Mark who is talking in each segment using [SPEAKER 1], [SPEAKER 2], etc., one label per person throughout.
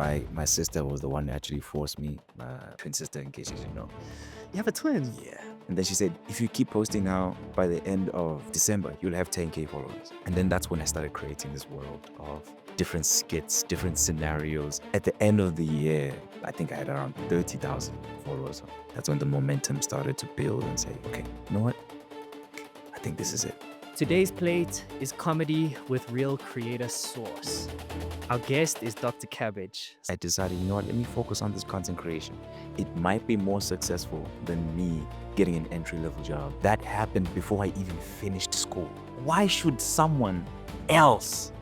[SPEAKER 1] My sister was the one that actually forced me, my twin sister, in case you didn't know.
[SPEAKER 2] You have a twin?
[SPEAKER 1] Yeah. And then she said, if you keep posting now, by the end of December, you'll have 10K followers. And then that's when I started creating this world of different skits, different scenarios. At the end of the year, I think I had around 30,000 followers. That's when the momentum started to build and say, okay, you know what? I think this is it.
[SPEAKER 2] Today's plate is comedy with real creator sauce. Our guest is Doqter Cabbage.
[SPEAKER 1] I decided, you know what, let me focus on this content creation. It might be more successful than me getting an entry-level job. That happened before I even finished school. Why should someone else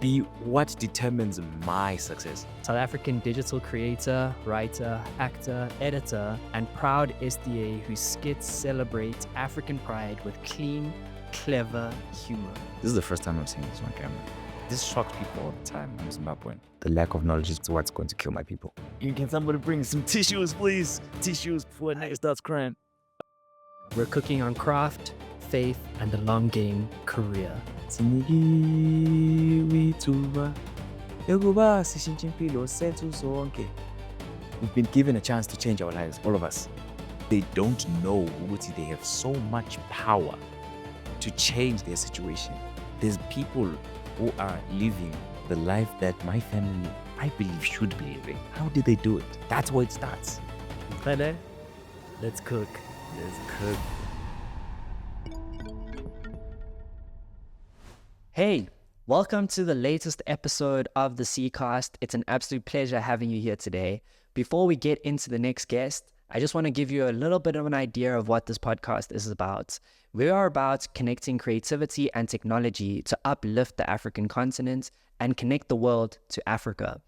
[SPEAKER 1] be what determines my success?
[SPEAKER 2] South African digital creator, writer, actor, editor, and proud SDA whose skits celebrate African pride with clean, clever humor.
[SPEAKER 1] This is the first time I'm seeing this on camera. This shocks people all the time. I'm Zimbabwean. The lack of knowledge is what's going to kill my people. Can somebody bring some tissues, please? Tissues before next starts crying.
[SPEAKER 2] We're cooking on craft, faith, and the long game career.
[SPEAKER 1] We've been given a chance to change our lives, all of us. They don't know Uguti, they have so much power to change their situation. There's people who are living the life that my family, I believe, should be living. How did they do it? That's where it starts.
[SPEAKER 2] Mqhelomhle, let's cook.
[SPEAKER 1] Let's cook.
[SPEAKER 2] Hey, welcome to the latest episode of the C.Cast. It's an absolute pleasure having you here today. Before we get into the next guest, I just want to give you a little bit of an idea of what this podcast is about. We are about connecting creativity and technology to uplift the African continent and connect the world to Africa.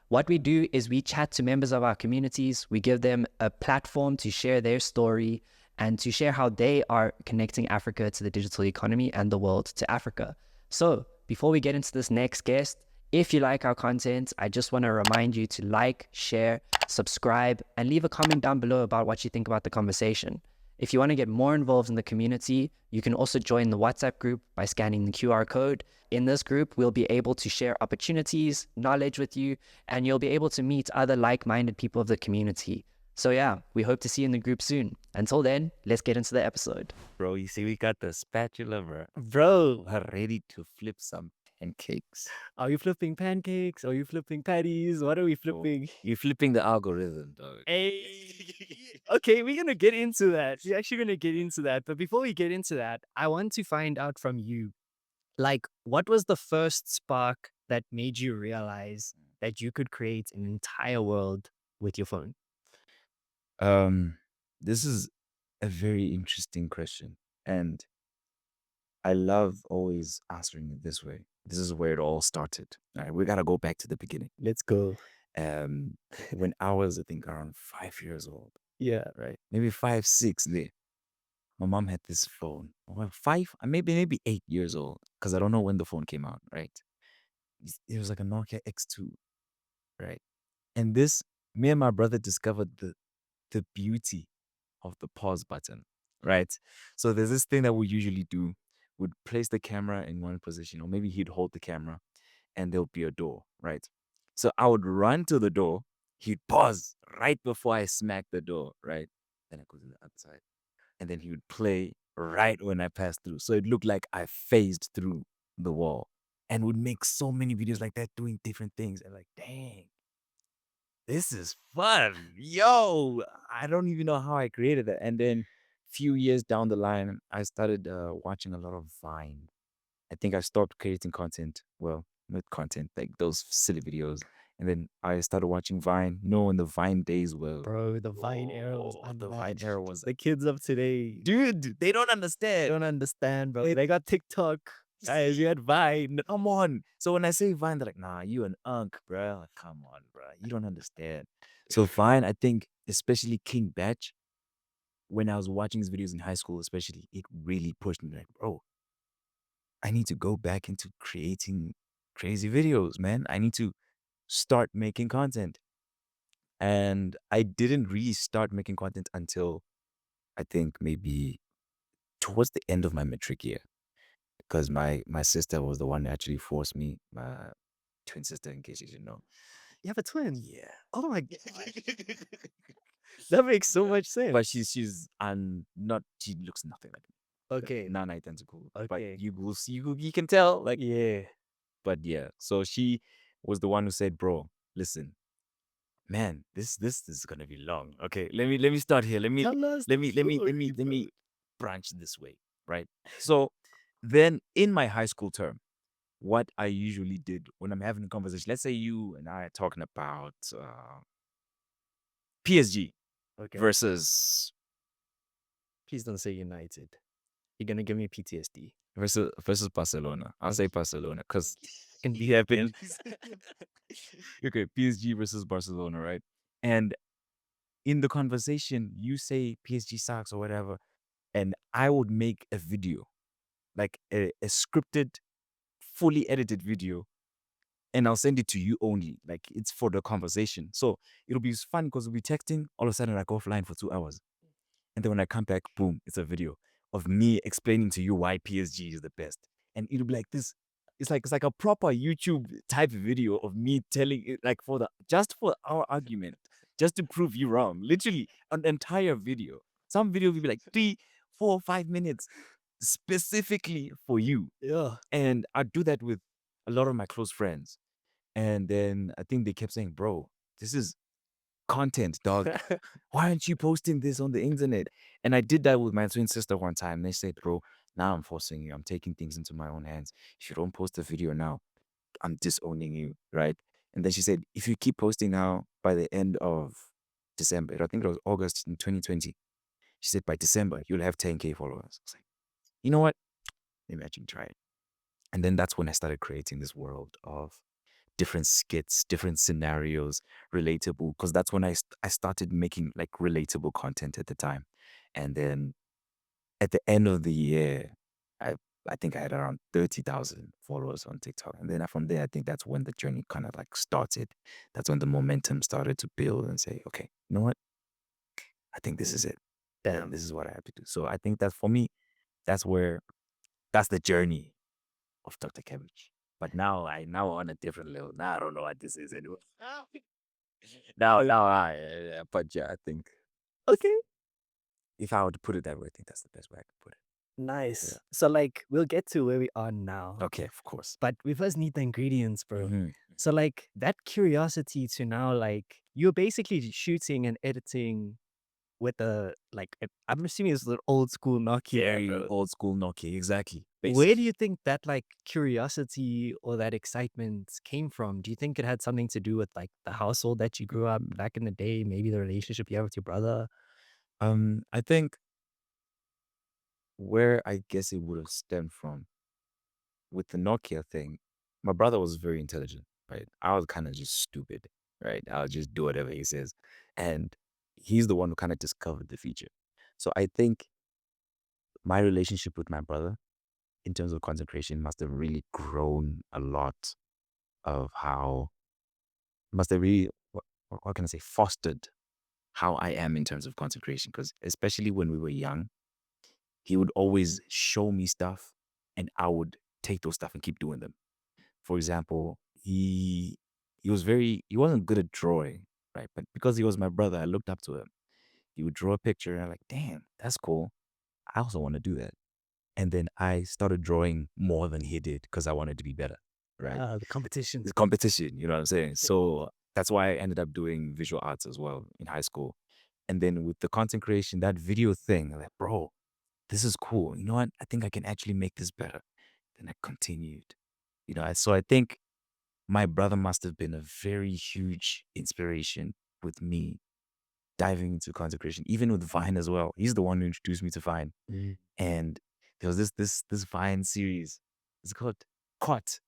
[SPEAKER 2] What we do is we chat to members of our communities. We give them a platform to share their story and to share how they are connecting Africa to the digital economy and the world to Africa. So before we get into this next guest, if you like our content, I just want to remind you to like, share, subscribe, and leave a comment down below about what you think about the conversation. If you want to get more involved in the community, you can also join the WhatsApp group by scanning the QR code. In this group, we'll be able to share opportunities, knowledge with you, and you'll be able to meet other like-minded people of the community. So yeah, we hope to see you in the group soon. Until then, let's get into the episode.
[SPEAKER 1] Bro, you see, we got the spatula, bro.
[SPEAKER 2] Bro,
[SPEAKER 1] We're ready to flip some pancakes.
[SPEAKER 2] are you flipping pancakes? Are you flipping patties? What are we flipping?
[SPEAKER 1] You're flipping the algorithm, dog.
[SPEAKER 2] Hey. Okay, we're going to get into that. We're actually going to get into that. But before we get into that, I want to find out from you, like, what was the first spark that made you realize that you could create an entire world with your phone?
[SPEAKER 1] This is a very interesting question. And I love always answering it this way. This is where it all started. All right, we gotta go back to the beginning.
[SPEAKER 2] Let's go.
[SPEAKER 1] When I was, I think, around 5 years old,
[SPEAKER 2] Yeah.
[SPEAKER 1] right? Maybe 5, 6 there. My mom had this phone. Well, 5, maybe 8 years old, because I don't know when the phone came out, right? It was like a Nokia X2, right? And this, me and my brother discovered the beauty of the pause button, right? So there's this thing that we usually do. Would place the camera in one position, or maybe he'd hold the camera and there'll be a door, right? So I would run to the door, he'd pause right before I smack the door, right? Then I go to the other side. And then he would play right when I passed through. So it looked like I phased through the wall, and would make so many videos like that doing different things. And like, dang, this is fun. Yo, I don't even know how I created that. And then few years down the line, I started watching a lot of Vine. I think I stopped creating content. Well, not content, like those silly videos. And then I started watching Vine. You know, when the Vine days were,
[SPEAKER 2] Bro, the Vine era was
[SPEAKER 1] the Vine
[SPEAKER 2] unmatched.
[SPEAKER 1] era was,
[SPEAKER 2] The kids of today,
[SPEAKER 1] dude, they don't
[SPEAKER 2] they
[SPEAKER 1] understand.
[SPEAKER 2] don't understand, bro. They got TikTok. Guys, you had Vine.
[SPEAKER 1] Come on. So when I say Vine, they're like, nah, you an unk, bro. Like, come on, bro. You don't understand. So Vine, I think, especially King Batch, when I was watching his videos in high school, especially, it really pushed me like, bro, I need to go back into creating crazy videos, man. I need to start making content. And I didn't really start making content until I think maybe towards the end of my matric year, because my sister was the one that actually forced me, my twin sister, in case you didn't know.
[SPEAKER 2] You have a twin.
[SPEAKER 1] Yeah.
[SPEAKER 2] Oh my god. That makes so much sense.
[SPEAKER 1] But she's not, she looks nothing like me. Like,
[SPEAKER 2] Okay.
[SPEAKER 1] non-identical. But
[SPEAKER 2] Okay.
[SPEAKER 1] you will see, you can tell. Like,
[SPEAKER 2] Yeah.
[SPEAKER 1] but yeah. So she was the one who said, "Bro, listen, man, this is gonna be long. Okay, let me start here.
[SPEAKER 2] Tell us
[SPEAKER 1] Let
[SPEAKER 2] the
[SPEAKER 1] me let me let
[SPEAKER 2] story,
[SPEAKER 1] me let
[SPEAKER 2] bro.
[SPEAKER 1] me branch this way, right? So then in my high school term, what I usually did when I'm having a conversation, let's say you and I are talking about PSG
[SPEAKER 2] Okay.
[SPEAKER 1] versus
[SPEAKER 2] Please don't say United. You're gonna give me PTSD.
[SPEAKER 1] versus Barcelona. I'll say Barcelona because
[SPEAKER 2] Can
[SPEAKER 1] it happened. Okay, PSG versus Barcelona, right? And in the conversation, you say PSG sucks or whatever, and I would make a video, like a scripted, fully edited video, and I'll send it to you only. Like it's for the conversation. So it'll be fun because we'll be texting, all of a sudden I go offline for 2 hours. And then when I come back, boom, it's a video of me explaining to you why PSG is the best. And it'll be like this. It's like a proper YouTube type video of me telling it, like for the just for our argument, just to prove you wrong. Literally an entire video. Some video will be like 3, 4, 5 minutes specifically for you.
[SPEAKER 2] Yeah.
[SPEAKER 1] And I do that with a lot of my close friends. And then I think they kept saying, "Bro, this is content, dog. Why aren't you posting this on the internet?" And I did that with my twin sister one time. They said, "Bro, now I'm forcing you. I'm taking things into my own hands. If you don't post the video now, I'm disowning you, right?" And then she said, "If you keep posting now, by the end of December, I think it was August in 2020, she said, by December, you'll have 10K followers." I was like, you know what? Maybe I should try it. And then that's when I started creating this world of different skits, different scenarios, relatable. Because that's when I started making like relatable content at the time. And then at the end of the year, I I think I had around 30,000 followers on TikTok. And then from there, I think that's when the journey kind of like started. That's when the momentum started to build and say, okay, you know what? I think this is it. And
[SPEAKER 2] Damn.
[SPEAKER 1] this is what I have to do. So I think that for me, that's where that's the journey of Dr. Cabbage. But now on a different level. Now I don't know what this is anymore. But yeah, I think
[SPEAKER 2] Okay.
[SPEAKER 1] if I were to put it that way, I think that's the best way I could put it.
[SPEAKER 2] Nice.
[SPEAKER 1] Yeah.
[SPEAKER 2] So like we'll get to where we are now.
[SPEAKER 1] Okay, of course.
[SPEAKER 2] But we first need the ingredients, bro.
[SPEAKER 1] Mhm.
[SPEAKER 2] So like that curiosity to now like you're basically shooting and editing with I'm assuming it's an old school Nokia,
[SPEAKER 1] Very
[SPEAKER 2] bro.
[SPEAKER 1] old school Nokia, exactly.
[SPEAKER 2] Where do you think that like curiosity or that excitement came from? Do you think it had something to do with like the household that you grew up back in the day, maybe the relationship you have with your brother?
[SPEAKER 1] I think where I guess it would have stemmed from with the Nokia thing, my brother was very intelligent, right? I was kind of just stupid, right? I'll just do whatever he says. And he's the one who kind of discovered the feature. So I think my relationship with my brother in terms of concentration must have really grown a lot of how must have really what can I say fostered how I am in terms of concentration, because especially when we were young, he would always show me stuff and I would take those stuff and keep doing them. For example, he wasn't good at drawing, right? But because he was my brother, I looked up to him. He would draw a picture and I'm like, damn, that's cool. I also want to do that. And then I started drawing more than he did because I wanted to be better, right?
[SPEAKER 2] The competition.
[SPEAKER 1] It's competition, you know what I'm saying? So that's why I ended up doing visual arts as well in high school. And then with the content creation, that video thing, I'm like, bro, this is cool. You know what? I think I can actually make this better. Then I continued. So I think my brother must have been a very huge inspiration with me diving into content creation, even with Vine as well. He's the one who introduced me to Vine.
[SPEAKER 2] Mm.
[SPEAKER 1] And there was this Vine series. It's called Caught.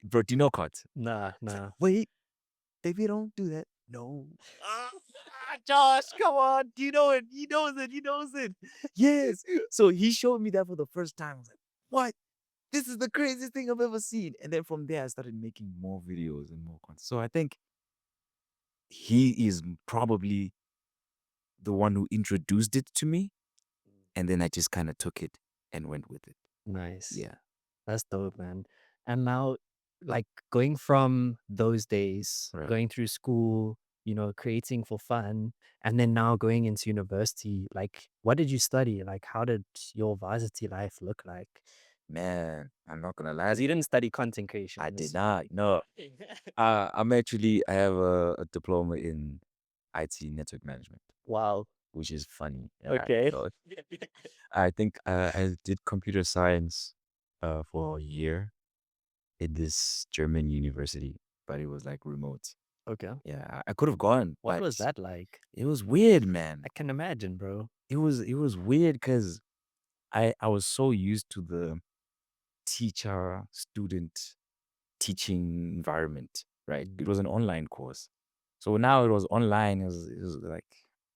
[SPEAKER 1] Bro, do you know Caught?
[SPEAKER 2] Nah.
[SPEAKER 1] Wait, baby, don't do that. No. Josh, come on. You know it. He knows it. He knows it. Yes. So he showed me that for the first time. I was like, what? This is the craziest thing I've ever seen. And then from there, I started making more videos and more content. So I think he is probably the one who introduced it to me. And then I just kind of took it and went with it.
[SPEAKER 2] Nice.
[SPEAKER 1] Yeah.
[SPEAKER 2] That's dope, man. And now like going from those days,
[SPEAKER 1] Right.
[SPEAKER 2] going through school, creating for fun, and then now going into university, like what did you study? Like how did your varsity life look like?
[SPEAKER 1] Man, I'm not gonna lie.
[SPEAKER 2] Because you didn't study content creation.
[SPEAKER 1] I did not. No. I have a diploma in IT network management,
[SPEAKER 2] Wow.
[SPEAKER 1] which is funny. Yeah.
[SPEAKER 2] Okay.
[SPEAKER 1] So I think I did computer science for a year in this German university, but it was like remote.
[SPEAKER 2] Okay.
[SPEAKER 1] Yeah, I could have gone,
[SPEAKER 2] What
[SPEAKER 1] but
[SPEAKER 2] was that like?
[SPEAKER 1] it was weird, man.
[SPEAKER 2] I can imagine, bro.
[SPEAKER 1] It was weird because I was so used to the teacher student teaching environment, right? It was an online course. So now it was online. It was like,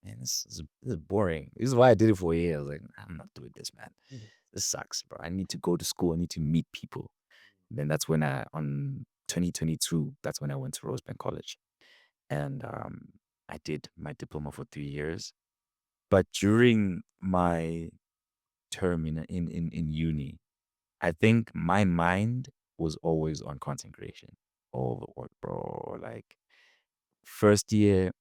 [SPEAKER 1] man, this is boring. This is why I did it for a year. I was like, I'm not doing this, man.
[SPEAKER 2] Mhm.
[SPEAKER 1] This sucks, bro. I need to go to school. I need to meet people. Then that's when on 2022, that's when I went to Rosebank College. And I did my diploma for 3 years. But during my term in uni, I think my mind was always on content creation. All the work, bro. Like first year,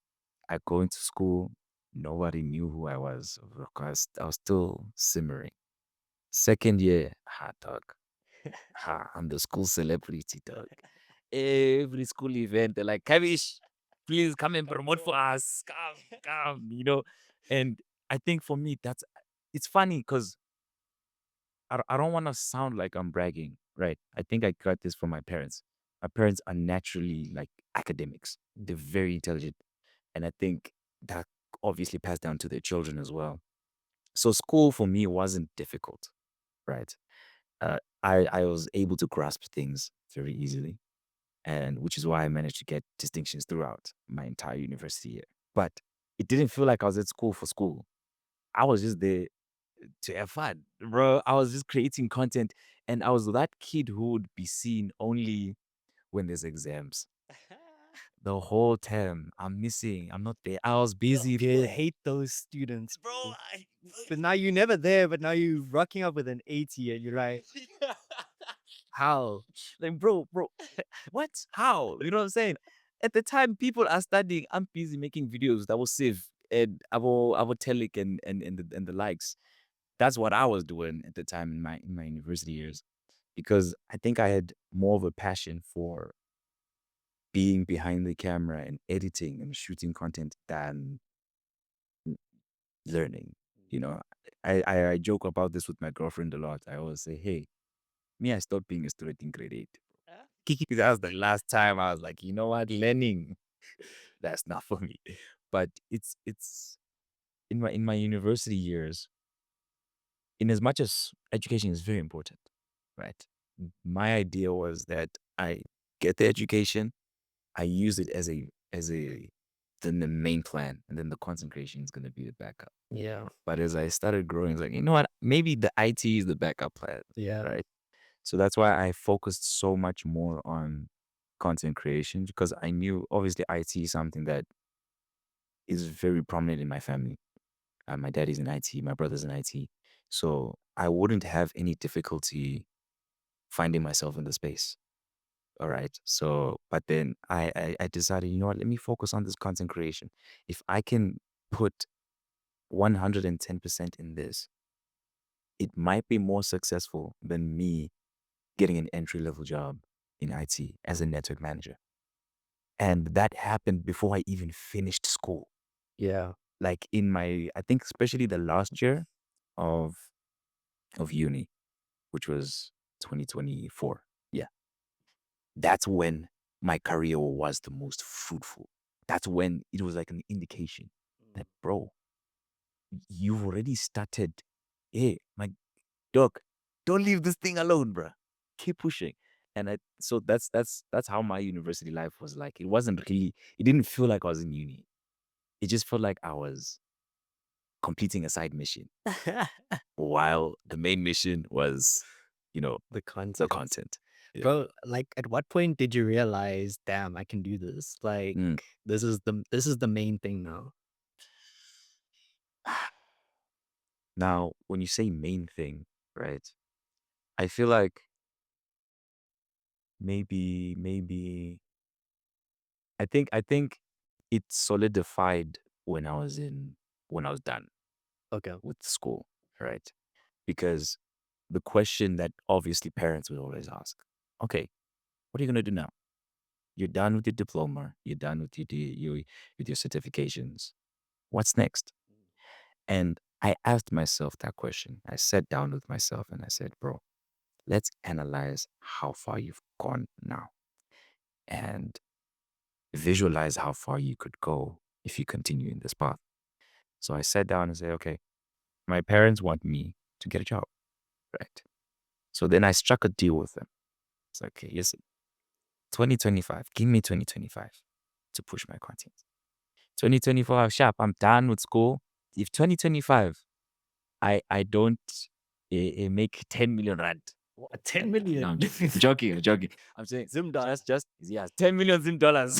[SPEAKER 1] I go into school, nobody knew who I was because I was still simmering. Second year, dog. I'm the school celebrity, dog. Every school event, they're like, Kavish, please come and promote for us. Come. And I think for me, it's funny because I don't want to sound like I'm bragging, right? I think I got this from my parents. My parents are naturally like academics. They're very intelligent. And I think that obviously passed down to their children as well. So school for me wasn't difficult, right? I was able to grasp things very easily, and which is why I managed to get distinctions throughout my entire university year. But it didn't feel like I was at school for school. I was just there to have fun, bro. I was just creating content, and I was that kid who would be seen only when there's exams. The whole term, I'm missing. I'm not there. I was busy
[SPEAKER 2] I
[SPEAKER 1] there.
[SPEAKER 2] hate those students,
[SPEAKER 1] Bro,
[SPEAKER 2] bro. But now you're never there, but now you're rocking up with an 80 and you're like,
[SPEAKER 1] how? Like, bro, what? How? You know what I'm saying? At the time, people are studying. I'm busy making videos that will save and I will tell it and the likes. That's what I was doing at the time in my university years because I think I had more of a passion for being behind the camera and editing and shooting content than learning. You know, I joke about this with my girlfriend a lot. I always say, hey, me, I stopped being a student in grade 8. That was the last time I was like, you know what, learning, that's not for me. But it's in my university years, in as much as education is very important, right? My idea was that I get the education, I use it as a then the main plan, and then the concentration is gonna be the backup.
[SPEAKER 2] yeah,
[SPEAKER 1] But as I started growing, it's like, you know what? Maybe the IT is the backup plan,
[SPEAKER 2] yeah,
[SPEAKER 1] right? So that's why I focused so much more on content creation because I knew obviously IT is something that is very prominent in my family. My dad is in IT, my brother's in IT. So I wouldn't have any difficulty finding myself in the space. All right. So, but then I decided, you know what, let me focus on this content creation. If I can put 110% in this, it might be more successful than me getting an entry level job in IT as a network manager. And that happened before I even finished school.
[SPEAKER 2] yeah.
[SPEAKER 1] Like I think especially the last year of uni, which was 2024. Yeah. That's when my career was the most fruitful. That's when it was like an indication that, bro, you've already started. Hey, my dog, don't leave this thing alone, bro. Keep pushing. And so that's how my university life was like. It didn't feel like I was in uni. It just felt like I was completing a side mission while the main mission was, you know,
[SPEAKER 2] The
[SPEAKER 1] the
[SPEAKER 2] content.
[SPEAKER 1] content. Yeah.
[SPEAKER 2] Bro, like at what point did you realize, damn, I can do this? Like
[SPEAKER 1] Mm.
[SPEAKER 2] this is the main thing now.
[SPEAKER 1] Now, when you say main thing, right? I feel like maybe I think it solidified when I was done
[SPEAKER 2] Okay.
[SPEAKER 1] with school, right? Because the question that obviously parents would always ask, okay, what are you gonna do now? You're done with your diploma, you're done with your certifications. What's next? And I asked myself that question. I sat down with myself and I said, bro, let's analyze how far you've gone now and visualize how far you could go if you continue in this path. So I sat down and said, okay, my parents want me to get a job, right? So then I struck a deal with them. It's like, okay, listen, 2025, give me 2025 to push my content. 2024, sharp, I'm done with school. If 2025, I don't make 10 million rand.
[SPEAKER 2] What, 10
[SPEAKER 1] No,
[SPEAKER 2] million?
[SPEAKER 1] I'm joking. I'm joking. I'm saying just yeah, 10 million Zim dollars.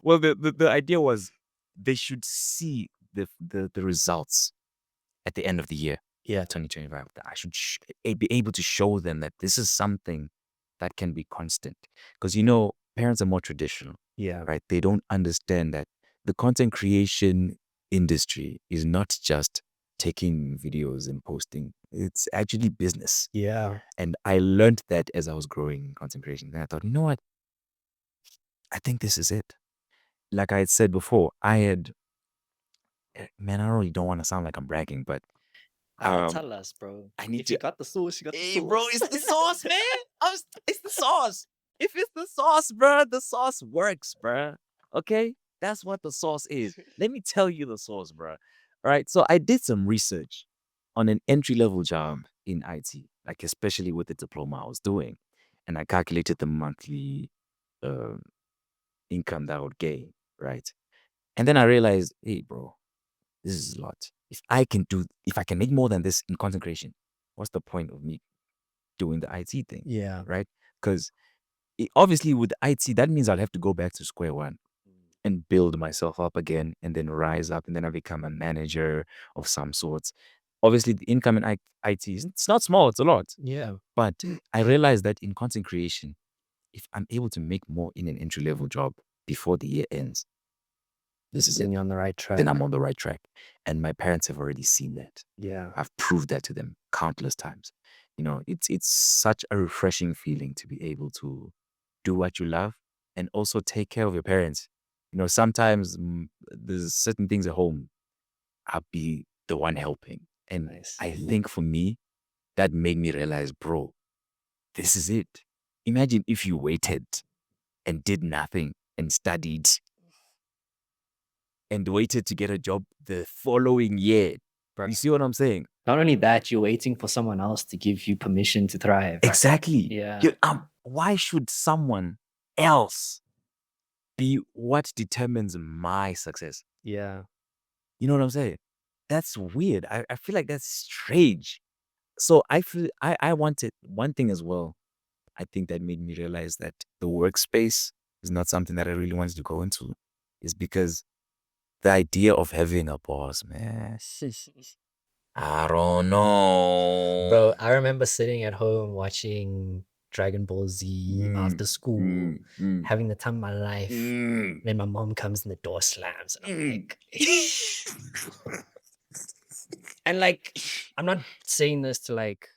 [SPEAKER 1] Well, the idea was they should see the results at the end of the year,
[SPEAKER 2] Yeah.
[SPEAKER 1] 2025. That I should be able to show them that this is something that can be constant. Because parents are more traditional,
[SPEAKER 2] Yeah.
[SPEAKER 1] right? They don't understand that the content creation industry is not just taking videos and posting. It's actually business.
[SPEAKER 2] Yeah.
[SPEAKER 1] And I learned that as I was growing in content creation. And I thought, you know what? I think this is it. Like I had said before, man, I really don't want to sound like I'm bragging, but
[SPEAKER 2] Tell us, bro.
[SPEAKER 1] I need
[SPEAKER 2] If
[SPEAKER 1] to.
[SPEAKER 2] you got the sauce, you got the
[SPEAKER 1] Hey,
[SPEAKER 2] sauce.
[SPEAKER 1] bro, it's the sauce, man. It's the sauce. If it's the sauce, bro, the sauce works, bro. Okay? That's what the sauce is. Let me tell you the sauce, bro. All right. So I did some research on an entry level job in IT, like especially with the diploma I was doing. And I calculated the monthly um, income that I would gain, right? And then I realized, hey, bro, this is a lot. If I can make more than this in content creation, what's the point of me doing the IT thing,
[SPEAKER 2] Yeah.
[SPEAKER 1] right? Because obviously with IT, that means I'll have to go back to square one and build myself up again and then rise up and then I become a manager of some sorts. Obviously, the income in IT, it's not small, it's a lot.
[SPEAKER 2] Yeah.
[SPEAKER 1] But I realized that in content creation, if I'm able to make more in an entry level job before the year ends, this is
[SPEAKER 2] Then
[SPEAKER 1] it.
[SPEAKER 2] you're on the right track.
[SPEAKER 1] Then I'm on the right track. And my parents have already seen that.
[SPEAKER 2] Yeah.
[SPEAKER 1] I've proved that to them countless times. It's such a refreshing feeling to be able to do what you love and also take care of your parents. Sometimes there's certain things at home, I'll be the one helping. And
[SPEAKER 2] Nice.
[SPEAKER 1] I think for me, that made me realize, bro, this is it. Imagine if you waited and did nothing and studied and waited to get a job the following year.
[SPEAKER 2] Bro.
[SPEAKER 1] You see what I'm saying?
[SPEAKER 2] Not only that, you're waiting for someone else to give you permission to thrive.
[SPEAKER 1] Exactly.
[SPEAKER 2] Yeah.
[SPEAKER 1] Why should someone else be what determines my success?
[SPEAKER 2] Yeah.
[SPEAKER 1] You know what I'm saying? That's weird. I feel like that's strange. So I wanted one thing as well. I think that made me realize that the workspace is not something that I really wanted to go into. Is because the idea of having a boss, man. I don't know.
[SPEAKER 2] Bro, I remember sitting at home watching Dragon Ball Z after school, having the time of my life. Then my mom comes and the door slams, and I'm like, and like, I'm not saying this to like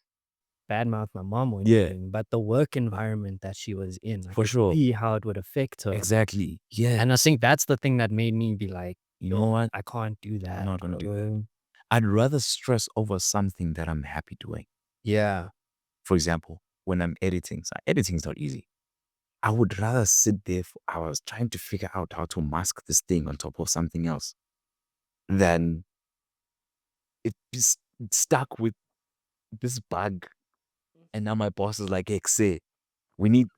[SPEAKER 2] badmouth my mom or
[SPEAKER 1] Yeah.
[SPEAKER 2] anything, but the work environment that she was in, I
[SPEAKER 1] For
[SPEAKER 2] could
[SPEAKER 1] sure.
[SPEAKER 2] see how it would affect her.
[SPEAKER 1] Exactly. Yeah.
[SPEAKER 2] And I think that's the thing that made me be like,
[SPEAKER 1] You know what?
[SPEAKER 2] I can't do that.
[SPEAKER 1] I'm not gonna do
[SPEAKER 2] bro.
[SPEAKER 1] I'd rather stress over something that I'm happy doing.
[SPEAKER 2] Yeah.
[SPEAKER 1] For example, when I'm editing, so editing is not easy. I would rather sit there for hours trying to figure out how to mask this thing on top of something else than it is stuck with this bug. And now my boss is like, hey, say, we need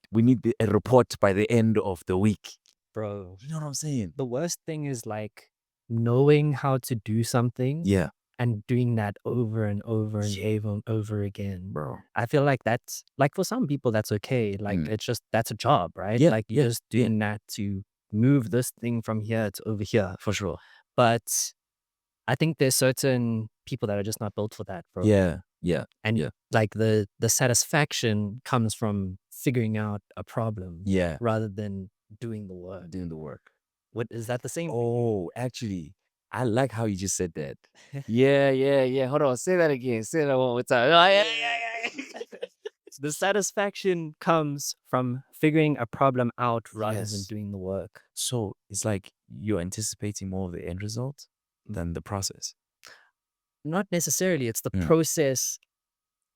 [SPEAKER 1] a report by the end of the week.
[SPEAKER 2] Bro,
[SPEAKER 1] You know what I'm saying?
[SPEAKER 2] the worst thing is like knowing how to do something
[SPEAKER 1] Yeah,
[SPEAKER 2] and doing that over and over and
[SPEAKER 1] Yeah.
[SPEAKER 2] over again.
[SPEAKER 1] bro.
[SPEAKER 2] I feel like that's like for some people that's okay. Like it's just that's a job, right?
[SPEAKER 1] Yeah,
[SPEAKER 2] Like you're just doing that to move this thing from here to over here.
[SPEAKER 1] For sure.
[SPEAKER 2] But I think there's certain people that are just not built for that, bro.
[SPEAKER 1] Yeah. Yeah.
[SPEAKER 2] And
[SPEAKER 1] Yeah.
[SPEAKER 2] like the satisfaction comes from figuring out a problem
[SPEAKER 1] Yeah.
[SPEAKER 2] rather than doing the work.
[SPEAKER 1] Doing the work.
[SPEAKER 2] What is that the same thing?
[SPEAKER 1] Oh, actually, I like how you just said that. Yeah. Hold on. Say that again. Say that one more time. Oh, yeah.
[SPEAKER 2] The satisfaction comes from figuring a problem out rather than
[SPEAKER 1] Yes.
[SPEAKER 2] doing the work.
[SPEAKER 1] So it's like you're anticipating more of the end result than the process.
[SPEAKER 2] Not necessarily. It's the
[SPEAKER 1] Mm.
[SPEAKER 2] process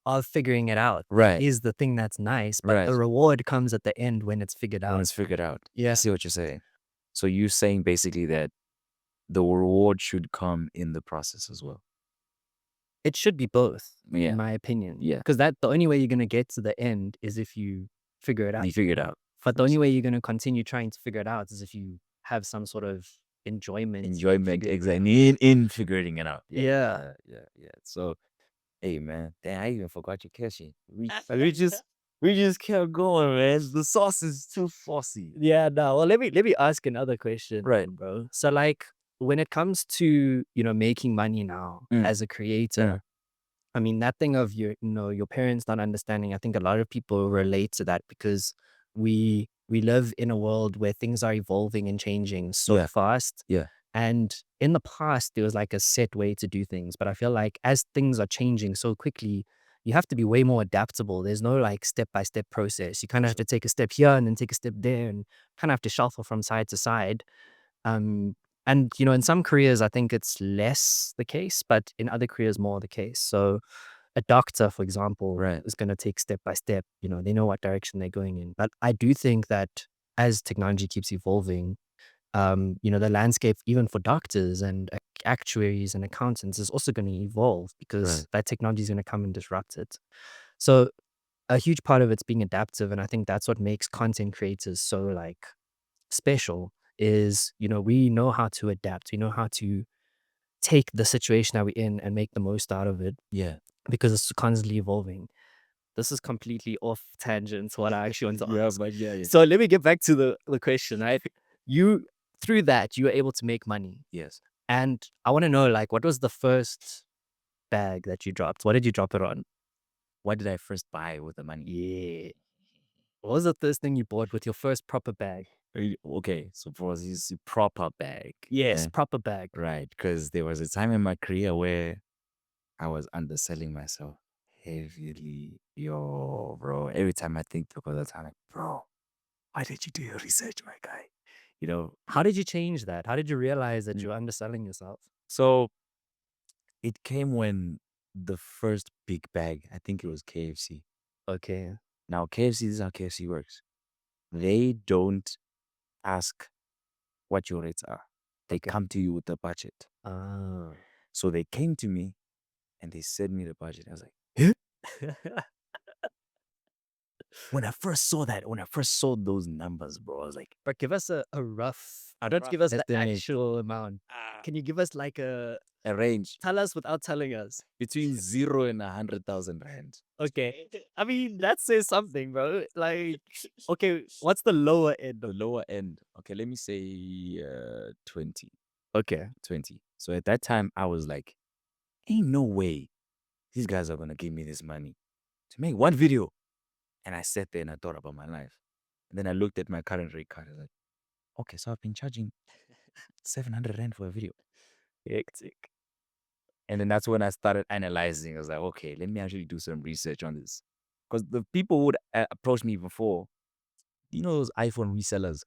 [SPEAKER 2] of figuring it out
[SPEAKER 1] Right.
[SPEAKER 2] is the thing that's nice, but the
[SPEAKER 1] Right.
[SPEAKER 2] reward comes at the end when it's figured
[SPEAKER 1] When
[SPEAKER 2] out.
[SPEAKER 1] it's figured out. I
[SPEAKER 2] Yeah.
[SPEAKER 1] see what you're saying. So you're saying basically that the reward should come in the process as well.
[SPEAKER 2] It should be both,
[SPEAKER 1] Yeah.
[SPEAKER 2] in my opinion.
[SPEAKER 1] Yeah.
[SPEAKER 2] Because the only way you're going to get to the end is if you figure it out.
[SPEAKER 1] You figure it out.
[SPEAKER 2] But the only way you're going to continue trying to figure it out is if you have some sort of enjoyment.
[SPEAKER 1] Enjoyment,
[SPEAKER 2] figuring it
[SPEAKER 1] exactly. In figuring it out.
[SPEAKER 2] Yeah.
[SPEAKER 1] Yeah. So, hey man, damn, I even forgot your question. We just kept going, man. The sauce is too saucy.
[SPEAKER 2] Yeah, no. Well, let me ask another question,
[SPEAKER 1] Right.
[SPEAKER 2] bro. So, like, when it comes to making money now as a creator, I mean, that thing of your parents not understanding. I think a lot of people relate to that because we live in a world where things are evolving and changing so fast.
[SPEAKER 1] Yeah.
[SPEAKER 2] And in the past, there was like a set way to do things, but I feel like as things are changing so quickly, you have to be way more adaptable. There's no like step-by-step process. You kind of have to take a step here and then take a step there and kind of have to shuffle from side to side. And in some careers, I think it's less the case, but in other careers, more the case. So a doctor, for example,
[SPEAKER 1] Right.
[SPEAKER 2] is going to take step by step. They know what direction they're going in. But I do think that as technology keeps evolving, the landscape, even for doctors and actuaries and accountants, is also going to evolve because that technology is going to come and disrupt it. So a huge part of it's being adaptive, and I think that's what makes content creators so like special. Is we know how to adapt, we know how to take the situation that we're in and make the most out of it.
[SPEAKER 1] Yeah.
[SPEAKER 2] Because it's constantly evolving. This is completely off tangent what I actually want to ask.
[SPEAKER 1] But yeah.
[SPEAKER 2] So let me get back to the question, right? Through that, you were able to make money.
[SPEAKER 1] Yes.
[SPEAKER 2] And I want to know, like, what was the first bag that you dropped? What did you drop it on?
[SPEAKER 1] What did I first buy with the money?
[SPEAKER 2] Yeah. What was the first thing you bought with your first proper bag?
[SPEAKER 1] Okay, so for this proper bag.
[SPEAKER 2] Yes,
[SPEAKER 1] eh?
[SPEAKER 2] proper bag.
[SPEAKER 1] Right, because there was a time in my career where I was underselling myself heavily. Yo, bro. Every time I think about that time, like, bro, why did you do your research, my guy?
[SPEAKER 2] How did you change that? How did you realize that you're underselling yourself?
[SPEAKER 1] So it came when the first big bag, I think it was KFC.
[SPEAKER 2] Okay.
[SPEAKER 1] Now, KFC, this is how KFC works. They don't ask what your rates are. They come to you with the budget.
[SPEAKER 2] Ah.
[SPEAKER 1] So they came to me and they said me the budget. I was like, huh? When I first saw those numbers, bro, I was like,
[SPEAKER 2] But give us a rough.
[SPEAKER 1] I
[SPEAKER 2] Don't give us the
[SPEAKER 1] estimate
[SPEAKER 2] actual amount. Can you give us like
[SPEAKER 1] a range
[SPEAKER 2] tell us without telling us?
[SPEAKER 1] between 0 and 100,000 rand.
[SPEAKER 2] Okay. I mean, that says something, bro. Like, okay, what's the lower end
[SPEAKER 1] The
[SPEAKER 2] of
[SPEAKER 1] lower end, okay, let me say 20.
[SPEAKER 2] Okay.
[SPEAKER 1] 20. So at that time, I was like, ain't no way these guys are going to give me this money to make one video. And I sat there and I thought about my life. And then I looked at my current rate card. I was like, okay, so I've been charging 700 rand for a video.
[SPEAKER 2] Hectic.
[SPEAKER 1] And then that's when I started analyzing. I was like, okay, let me actually do some research on this. Because the people would approach me before. Those iPhone resellers?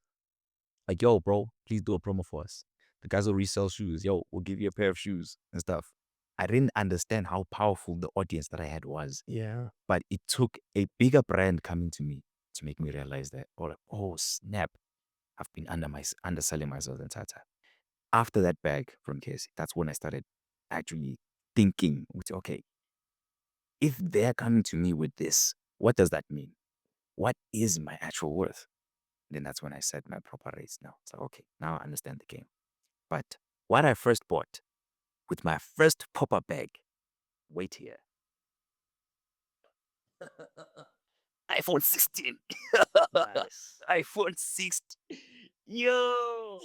[SPEAKER 1] Like, yo, bro, please do a promo for us. The guys will resell shoes. Yo, we'll give you a pair of shoes and stuff. I didn't understand how powerful the audience that I had was.
[SPEAKER 2] Yeah.
[SPEAKER 1] But it took a bigger brand coming to me to make me realize that, oh, snap, I've been underselling myself the entire time. After that bag from Casey, that's when I started actually thinking, okay, if they're coming to me with this, what does that mean? What is my actual worth? Then that's when I set my proper rates now. It's like, okay, now I understand the game. But what I first bought with my first pop-up bag, wait here. iPhone 16.
[SPEAKER 2] Nice.
[SPEAKER 1] iPhone 16. Yo.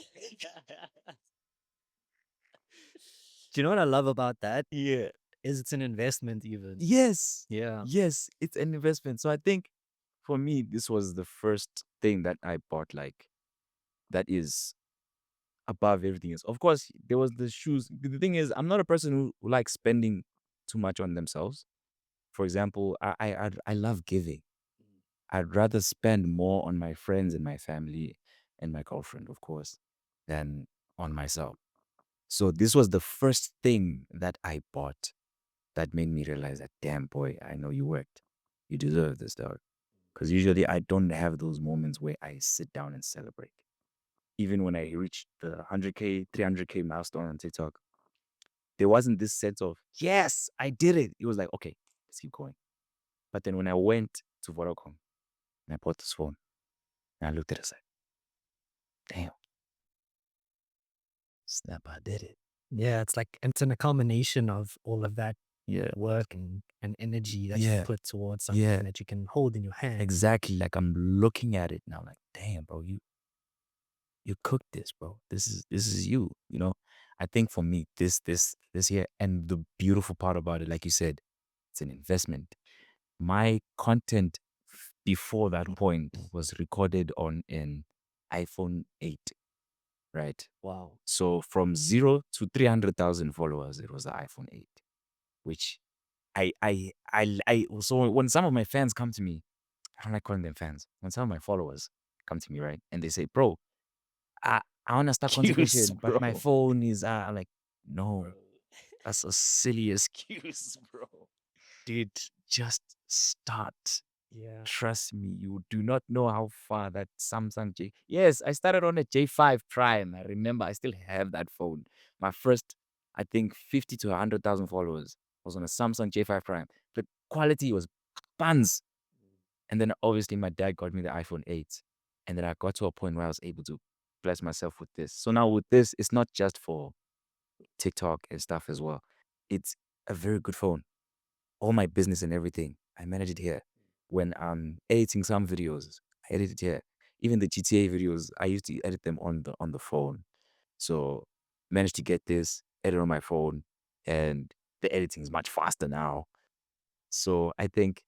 [SPEAKER 2] Do you know what I love about that?
[SPEAKER 1] Yeah.
[SPEAKER 3] is it's an investment even.
[SPEAKER 1] Yes.
[SPEAKER 3] Yeah.
[SPEAKER 1] Yes, it's an investment. So I think for me, this was the first thing that I bought, like, that is above everything else. Of course, there was the shoes. The thing is, I'm not a person who likes spending too much on themselves. For example, I love giving. I'd rather spend more on my friends and my family and my girlfriend, of course, than on myself. So this was the first thing that I bought that made me realize that, damn boy, I know you worked. You deserve this, dog. Because usually I don't have those moments where I sit down and celebrate. Even when I reached the 100K, 300K milestone on TikTok, there wasn't this sense of, yes, I did it. It was like, okay, let's keep going. But then when I went to Vodacom and I bought this phone, and I looked at it, I was like, damn, snap, I did it.
[SPEAKER 3] Yeah, it's like it's in a combination of all of that
[SPEAKER 1] Yeah.
[SPEAKER 3] work and energy that you
[SPEAKER 1] Yeah.
[SPEAKER 3] put towards something
[SPEAKER 1] Yeah.
[SPEAKER 3] that you can hold in your hand.
[SPEAKER 1] Exactly. Like I'm looking at it now, like, damn, bro, you cooked this, bro. This is you, you know. I think for me, this year, and the beautiful part about it, like you said, it's an investment. My content before that point was recorded on an iPhone 8, right?
[SPEAKER 3] Wow.
[SPEAKER 1] So from 0 to 300,000 followers, it was the iPhone 8, which so when some of my fans come to me, I don't like calling them fans. When some of my followers come to me, right, and they say, "Bro, I want to start content
[SPEAKER 3] Excuse,
[SPEAKER 1] creation, but my
[SPEAKER 3] bro.
[SPEAKER 1] phone is," I'm like, no, that's a silly excuse, bro. Dude, just start.
[SPEAKER 3] Yeah.
[SPEAKER 1] Trust me, you do not know how far that Samsung J. Yes, I started on a J5 Prime. I remember I still have that phone. My first, I think, 50 to 100,000 followers was on a Samsung J5 Prime. The quality was buns. And then obviously my dad got me the iPhone 8. And then I got to a point where I was able to bless myself with this. So now with this, it's not just for TikTok and stuff as well. It's a very good phone. All my business and everything, I manage it here. When I'm editing some videos, I edit it here. Even the GTA videos, I used to edit them on the phone. So managed to get this, edit on my phone, and the editing is much faster now. So I think,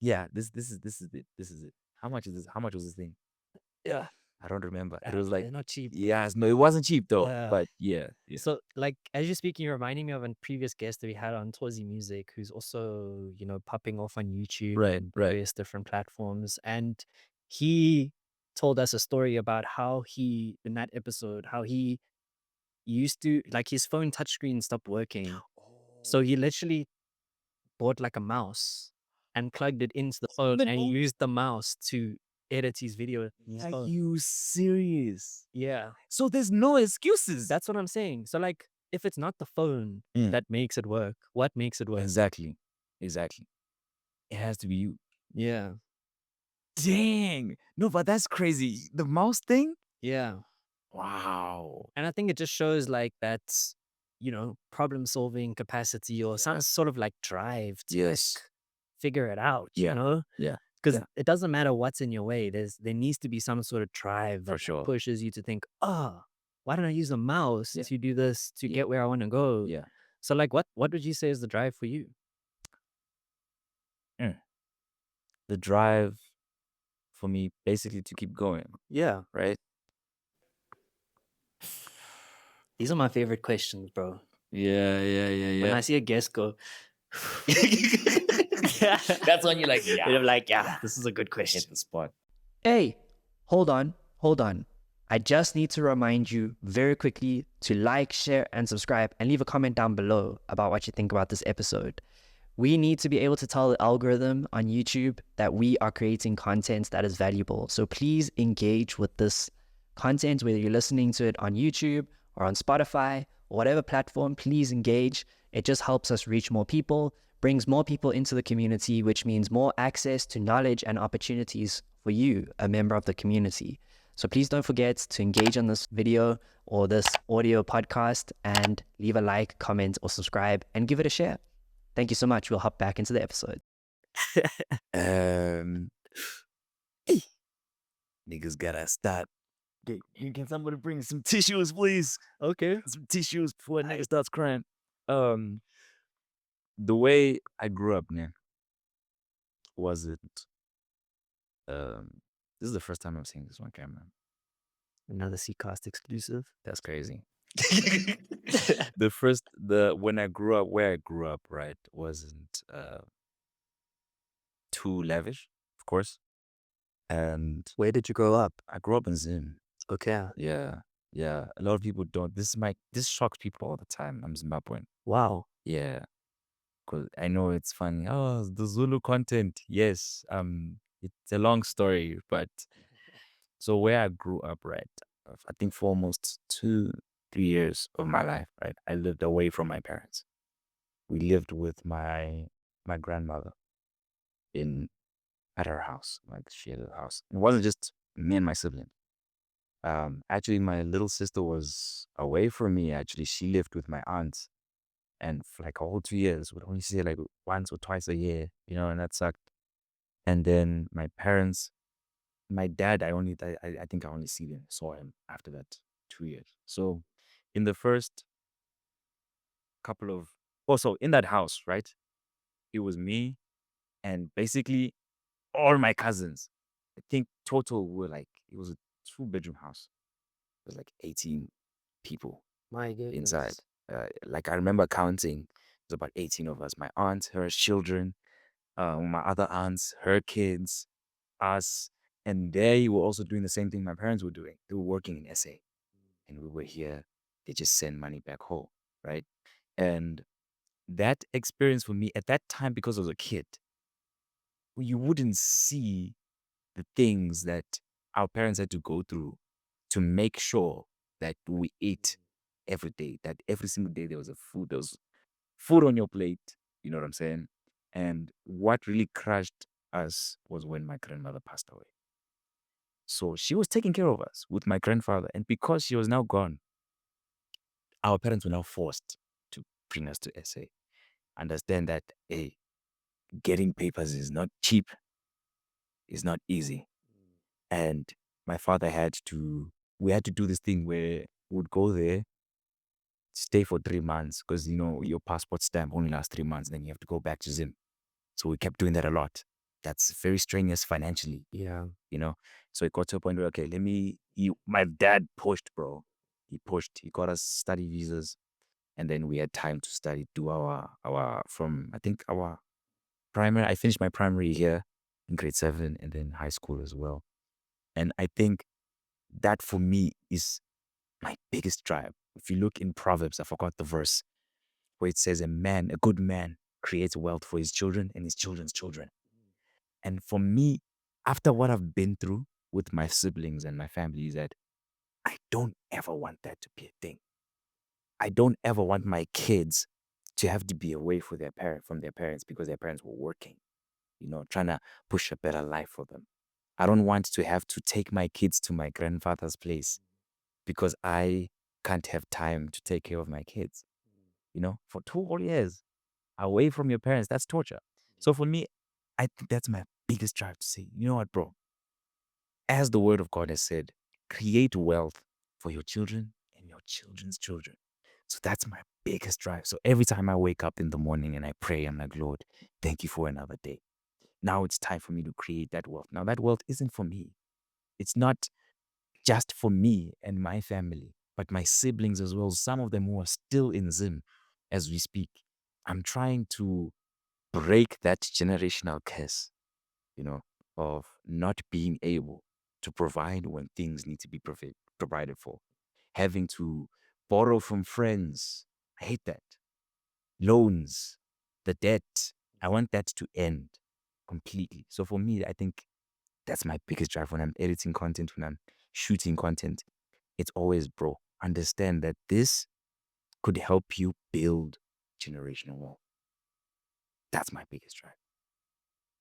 [SPEAKER 1] yeah, this is it. This is it. How much is this? How much was this thing?
[SPEAKER 3] Yeah.
[SPEAKER 1] I don't remember. It was like,
[SPEAKER 3] They're not cheap.
[SPEAKER 1] yeah, no, it wasn't cheap though.
[SPEAKER 3] Yeah.
[SPEAKER 1] But yeah.
[SPEAKER 3] So, like, as you're speaking, you're reminding me of a previous guest that we had on Twazi Music, who's also, popping off on YouTube
[SPEAKER 1] Right,
[SPEAKER 3] and
[SPEAKER 1] right.
[SPEAKER 3] various different platforms. And he told us a story about how he, in that episode, how he used to, like, his phone touchscreen stopped working. So he literally bought like a mouse and plugged it into the phone and he used the mouse to edit his video. in his
[SPEAKER 1] Are
[SPEAKER 3] phone.
[SPEAKER 1] you serious?
[SPEAKER 3] Yeah.
[SPEAKER 1] So there's no excuses.
[SPEAKER 3] That's what I'm saying. So, like, if it's not the phone that makes it work, what makes it work?
[SPEAKER 1] Exactly. Exactly. It has to be you.
[SPEAKER 3] Yeah.
[SPEAKER 1] Dang. No, but that's crazy. The mouse thing?
[SPEAKER 3] Yeah.
[SPEAKER 1] Wow.
[SPEAKER 3] And I think it just shows like that, problem solving capacity or some
[SPEAKER 1] Yes.
[SPEAKER 3] sort of like drive to
[SPEAKER 1] Yes.
[SPEAKER 3] like figure it out,
[SPEAKER 1] Yeah. Yeah.
[SPEAKER 3] Because
[SPEAKER 1] Yeah.
[SPEAKER 3] it doesn't matter what's in your way. There needs to be some sort of drive that
[SPEAKER 1] For sure.
[SPEAKER 3] pushes you to think, oh, why don't I use a mouse
[SPEAKER 1] Yeah.
[SPEAKER 3] to do this to
[SPEAKER 1] Yeah.
[SPEAKER 3] get where I want to go?
[SPEAKER 1] Yeah.
[SPEAKER 3] So like what would you say is the drive for you?
[SPEAKER 1] The drive for me basically to keep going,
[SPEAKER 3] Yeah.
[SPEAKER 1] right?
[SPEAKER 3] These are my favorite questions, bro.
[SPEAKER 1] Yeah.
[SPEAKER 3] When I see a guest go,
[SPEAKER 1] That's when you're like, yeah.
[SPEAKER 3] I'm like, yeah, this is a good question.
[SPEAKER 1] Hit the spot.
[SPEAKER 2] Hey, hold on. I just need to remind you very quickly to like, share, and subscribe, and leave a comment down below about what you think about this episode. We need to be able to tell the algorithm on YouTube that we are creating content that is valuable. So please engage with this content, whether you're listening to it on YouTube or on Spotify or whatever platform, please engage. It just helps us reach more people, brings more people into the community, which means more access to knowledge and opportunities for you, a member of the community. So please don't forget to engage on this video or this audio podcast and leave a like, comment, or subscribe and give it a share. Thank you so much. We'll hop back into the episode.
[SPEAKER 1] Niggas gotta stop. Can somebody bring some tissues, please?
[SPEAKER 3] Okay.
[SPEAKER 1] Some tissues before a nigga starts crying. the way I grew up, man, wasn't. This is the first time I'm seeing this on camera.
[SPEAKER 3] Another C.Cast exclusive.
[SPEAKER 1] That's crazy. The when I grew up, where I grew up, right, wasn't too lavish, of course. And
[SPEAKER 3] Where did you grow up?
[SPEAKER 1] I grew up in Zim.
[SPEAKER 3] Okay.
[SPEAKER 1] Yeah, yeah. A lot of people don't. This shocks people all the time. I'm Zimbabwean.
[SPEAKER 3] Wow.
[SPEAKER 1] Yeah, because I know it's funny. Oh, the Zulu content. Yes. It's a long story, but so where I grew up, right? I think for almost 2, 3 years of my life, right, I lived away from my parents. We lived with my grandmother in at her house, like she had a house. It wasn't just me and my sibling. Actually, my little sister was away from me. Actually, she lived with my aunt, and for like a whole 2 years, would only see her like once or twice a year, and that sucked. And then my parents, my dad, I think I only saw him after that 2 years. So, in the first couple of, also in that house, right, it was me and basically all my cousins. I think total were like it was a 2 bedroom house. It was like 18 people
[SPEAKER 3] My
[SPEAKER 1] inside.
[SPEAKER 3] goodness.
[SPEAKER 1] Like I remember counting, it was about 18 of us. My aunt, her children, my other aunts, her kids, us, and they were also doing the same thing my parents were doing. They were working in SA, and we were here. They just send money back home, right? And that experience for me at that time, because I was a kid, you wouldn't see the things that our parents had to go through to make sure that we ate every day, that every single day there was food on your plate. You know what I'm saying? And what really crushed us was when my grandmother passed away. So she was taking care of us with my grandfather. And because she was now gone, our parents were now forced to bring us to SA. Understand that, hey, getting papers is not cheap, it's not easy. And my father we had to do this thing where we would go there, stay for 3 months, because, your passport stamp only lasts 3 months, then you have to go back to Zim. So we kept doing that a lot. That's very strenuous financially,
[SPEAKER 3] Yeah.
[SPEAKER 1] you know? So it got to a point where, okay, my dad pushed, bro. He pushed, he got us study visas. And then we had time to study, do I think our primary, I finished my primary here in grade 7 and then high school as well. And I think that for me is my biggest drive. If you look in Proverbs, I forgot the verse where it says a good man creates wealth for his children and his children's children. And for me, after what I've been through with my siblings and my family, is that I don't ever want that to be a thing. I don't ever want my kids to have to be away from their parents because their parents were working, trying to push a better life for them. I don't want to have to take my kids to my grandfather's place because I can't have time to take care of my kids, for 2 whole years away from your parents. That's torture. So for me, I think that's my biggest drive to say, you know what, bro? As the word of God has said, create wealth for your children and your children's children. So that's my biggest drive. So every time I wake up in the morning and I pray, I'm like, Lord, thank you for another day. Now it's time for me to create that wealth. Now that wealth isn't for me. It's not just for me and my family, but my siblings as well. Some of them who are still in Zim as we speak. I'm trying to break that generational curse, you know, of not being able to provide when things need to be provided for, having to borrow from friends. I hate that. Loans, the debt. I want that to end completely. So for me, I think that's my biggest drive when I'm editing content, when I'm shooting content. It's always, bro, understand that this could help you build generational wealth. That's my biggest drive.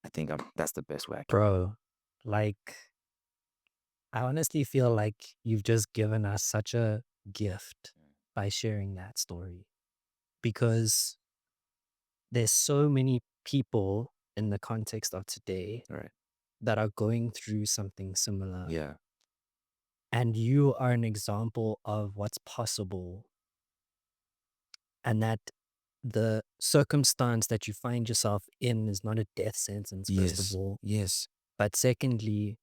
[SPEAKER 1] I think that's the best way I can.
[SPEAKER 3] Bro, like, I honestly feel like you've just given us such a gift by sharing that story because there's so many people in the context of today
[SPEAKER 1] All right.
[SPEAKER 3] that are going through something similar.
[SPEAKER 1] Yeah.
[SPEAKER 3] And you are an example of what's possible. And that the circumstance that you find yourself in is not a death sentence, first of
[SPEAKER 1] Yes.
[SPEAKER 3] all,
[SPEAKER 1] Yes.
[SPEAKER 3] but secondly,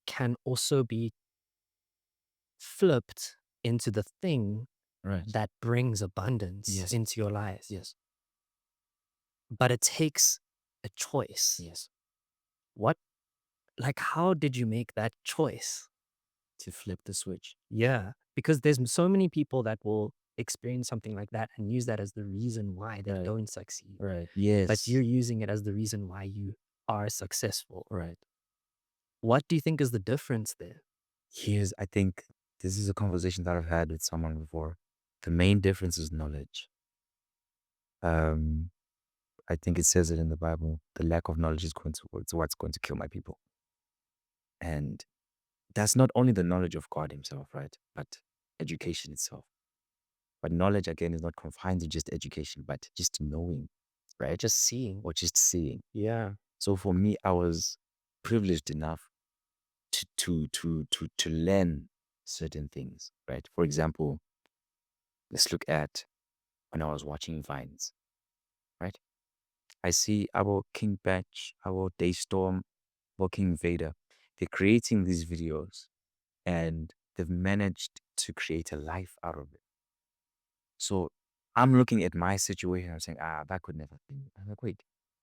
[SPEAKER 3] can also be flipped into the thing
[SPEAKER 1] Right.
[SPEAKER 3] that brings abundance
[SPEAKER 1] Yes.
[SPEAKER 3] into your life.
[SPEAKER 1] Yes.
[SPEAKER 3] But it takes a choice.
[SPEAKER 1] Yes.
[SPEAKER 3] What, like, how did you make that choice?
[SPEAKER 1] To flip the switch.
[SPEAKER 3] Yeah, because there's so many people that will experience something like that and use that as the reason why they
[SPEAKER 1] Right.
[SPEAKER 3] don't succeed.
[SPEAKER 1] Right.
[SPEAKER 3] But
[SPEAKER 1] Yes.
[SPEAKER 3] you're using it as the reason why you are successful.
[SPEAKER 1] Right.
[SPEAKER 3] What do you think is the difference there?
[SPEAKER 1] I think this is a conversation that I've had with someone before. The main difference is knowledge. Um, I think it says it in the Bible. The lack of knowledge is what's going to kill my people. And that's not only the knowledge of God Himself, right? But education itself. But knowledge again is not confined to just education, but just knowing, right?
[SPEAKER 3] Just seeing.
[SPEAKER 1] Or just seeing.
[SPEAKER 3] Yeah.
[SPEAKER 1] So for me, I was privileged enough to learn certain things, right? For example, let's look at when I was watching Vines, right? I see our King Batch, our Daystorm, our King Vader. They're creating these videos and they've managed to create a life out of it. So I'm looking at my situation. I'm saying, that could never be. I'm like, wait,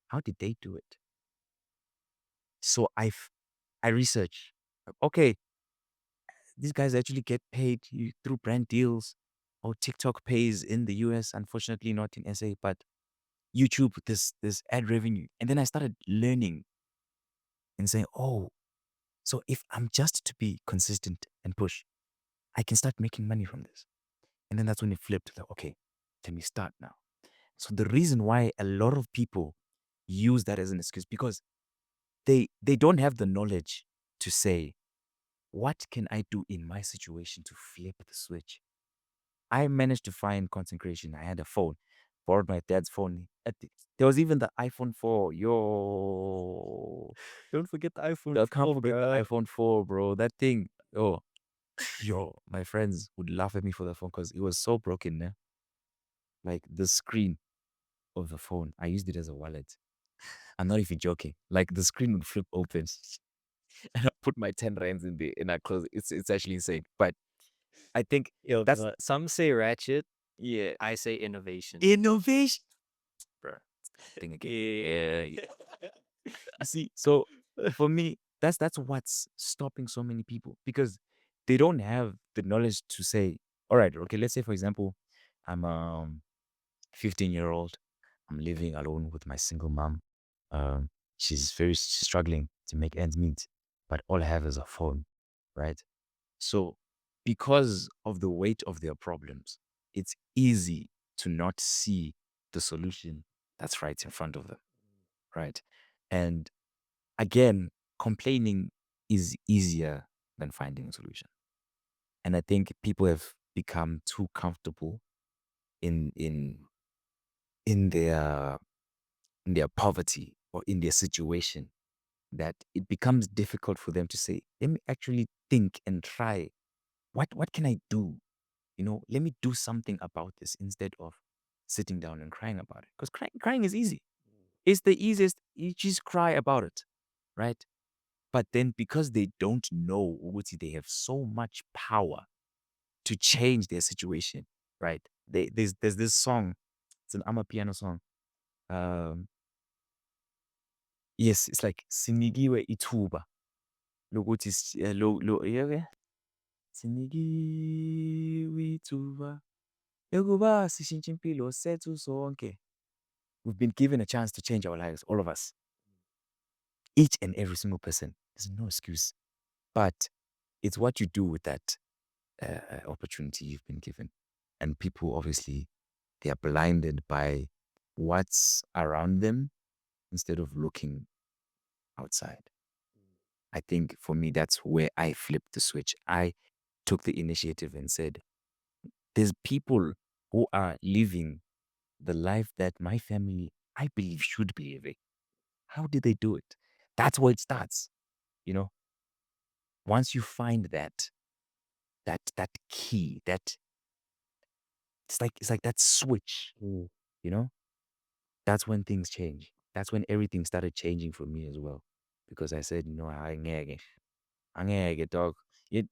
[SPEAKER 1] how did they do it? So I research. Okay, these guys actually get paid through brand deals, or TikTok pays in the US. Unfortunately, not in SA, but YouTube this ad revenue. And then I started learning and saying, oh, so if I'm just to be consistent and push, I can start making money from this. And then that's when it flipped. Like, okay, let me start now. So the reason why a lot of people use that as an excuse because they don't have the knowledge to say, what can I do in my situation to flip the switch? I managed to find content creation. I had a phone, borrowed my dad's phone. There was even the iPhone 4. Yo,
[SPEAKER 3] Don't forget the iPhone
[SPEAKER 1] I can't
[SPEAKER 3] 4,
[SPEAKER 1] forget the
[SPEAKER 3] bro.
[SPEAKER 1] iPhone 4, bro. That thing, my friends would laugh at me for the phone because it was so broken, né? Like the screen of the phone, I used it as a wallet. I'm not even joking. Like the screen would flip open and I put my 10 rands in there and I close it. It's actually insane. But I think
[SPEAKER 3] Yo,
[SPEAKER 1] that's,
[SPEAKER 3] some say ratchet,
[SPEAKER 1] yeah,
[SPEAKER 3] I say innovation.
[SPEAKER 1] innovation. Bro, thing again.
[SPEAKER 3] Yeah.
[SPEAKER 1] Yeah. You see, so for me, that's what's stopping so many people because they don't have the knowledge to say, all right, okay, let's say for example, I'm 15-year-old. I'm living alone with my single mom. She's very struggling to make ends meet, but all I have is a phone, right? So because of the weight of their problems, it's easy to not see the solution that's right in front of them, right? And again, complaining is easier than finding a solution. And I think people have become too comfortable in in in their in their poverty or in their situation that it becomes difficult for them to say, let me actually think and try. What can I do? Let me do something about this instead of sitting down and crying about it. Because crying is easy. It's the easiest. You just cry about it, right? But then because they don't know, Uguti, they have so much power to change their situation, right? There's this song. It's an Amapiano song. Um, yes, it's like Sinigiwe Ituba. Lokuthi yeah. Sinigiwe Ituba. Yokuba sishintshe impilo sethu sonke. We've been given a chance to change our lives, all of us. Each and every single person. There's no excuse. But it's what you do with that opportunity you've been given. And people obviously, they are blinded by what's around them instead of looking outside. I think for me, that's where I flipped the switch. I took the initiative and said, there's people who are living the life that my family, I believe, should be living. How did they do it? That's where it starts. You know, once you find that key, that it's like that switch, you know, that's when things change. That's when everything started changing for me as well. Because I said, angeke, dog. It,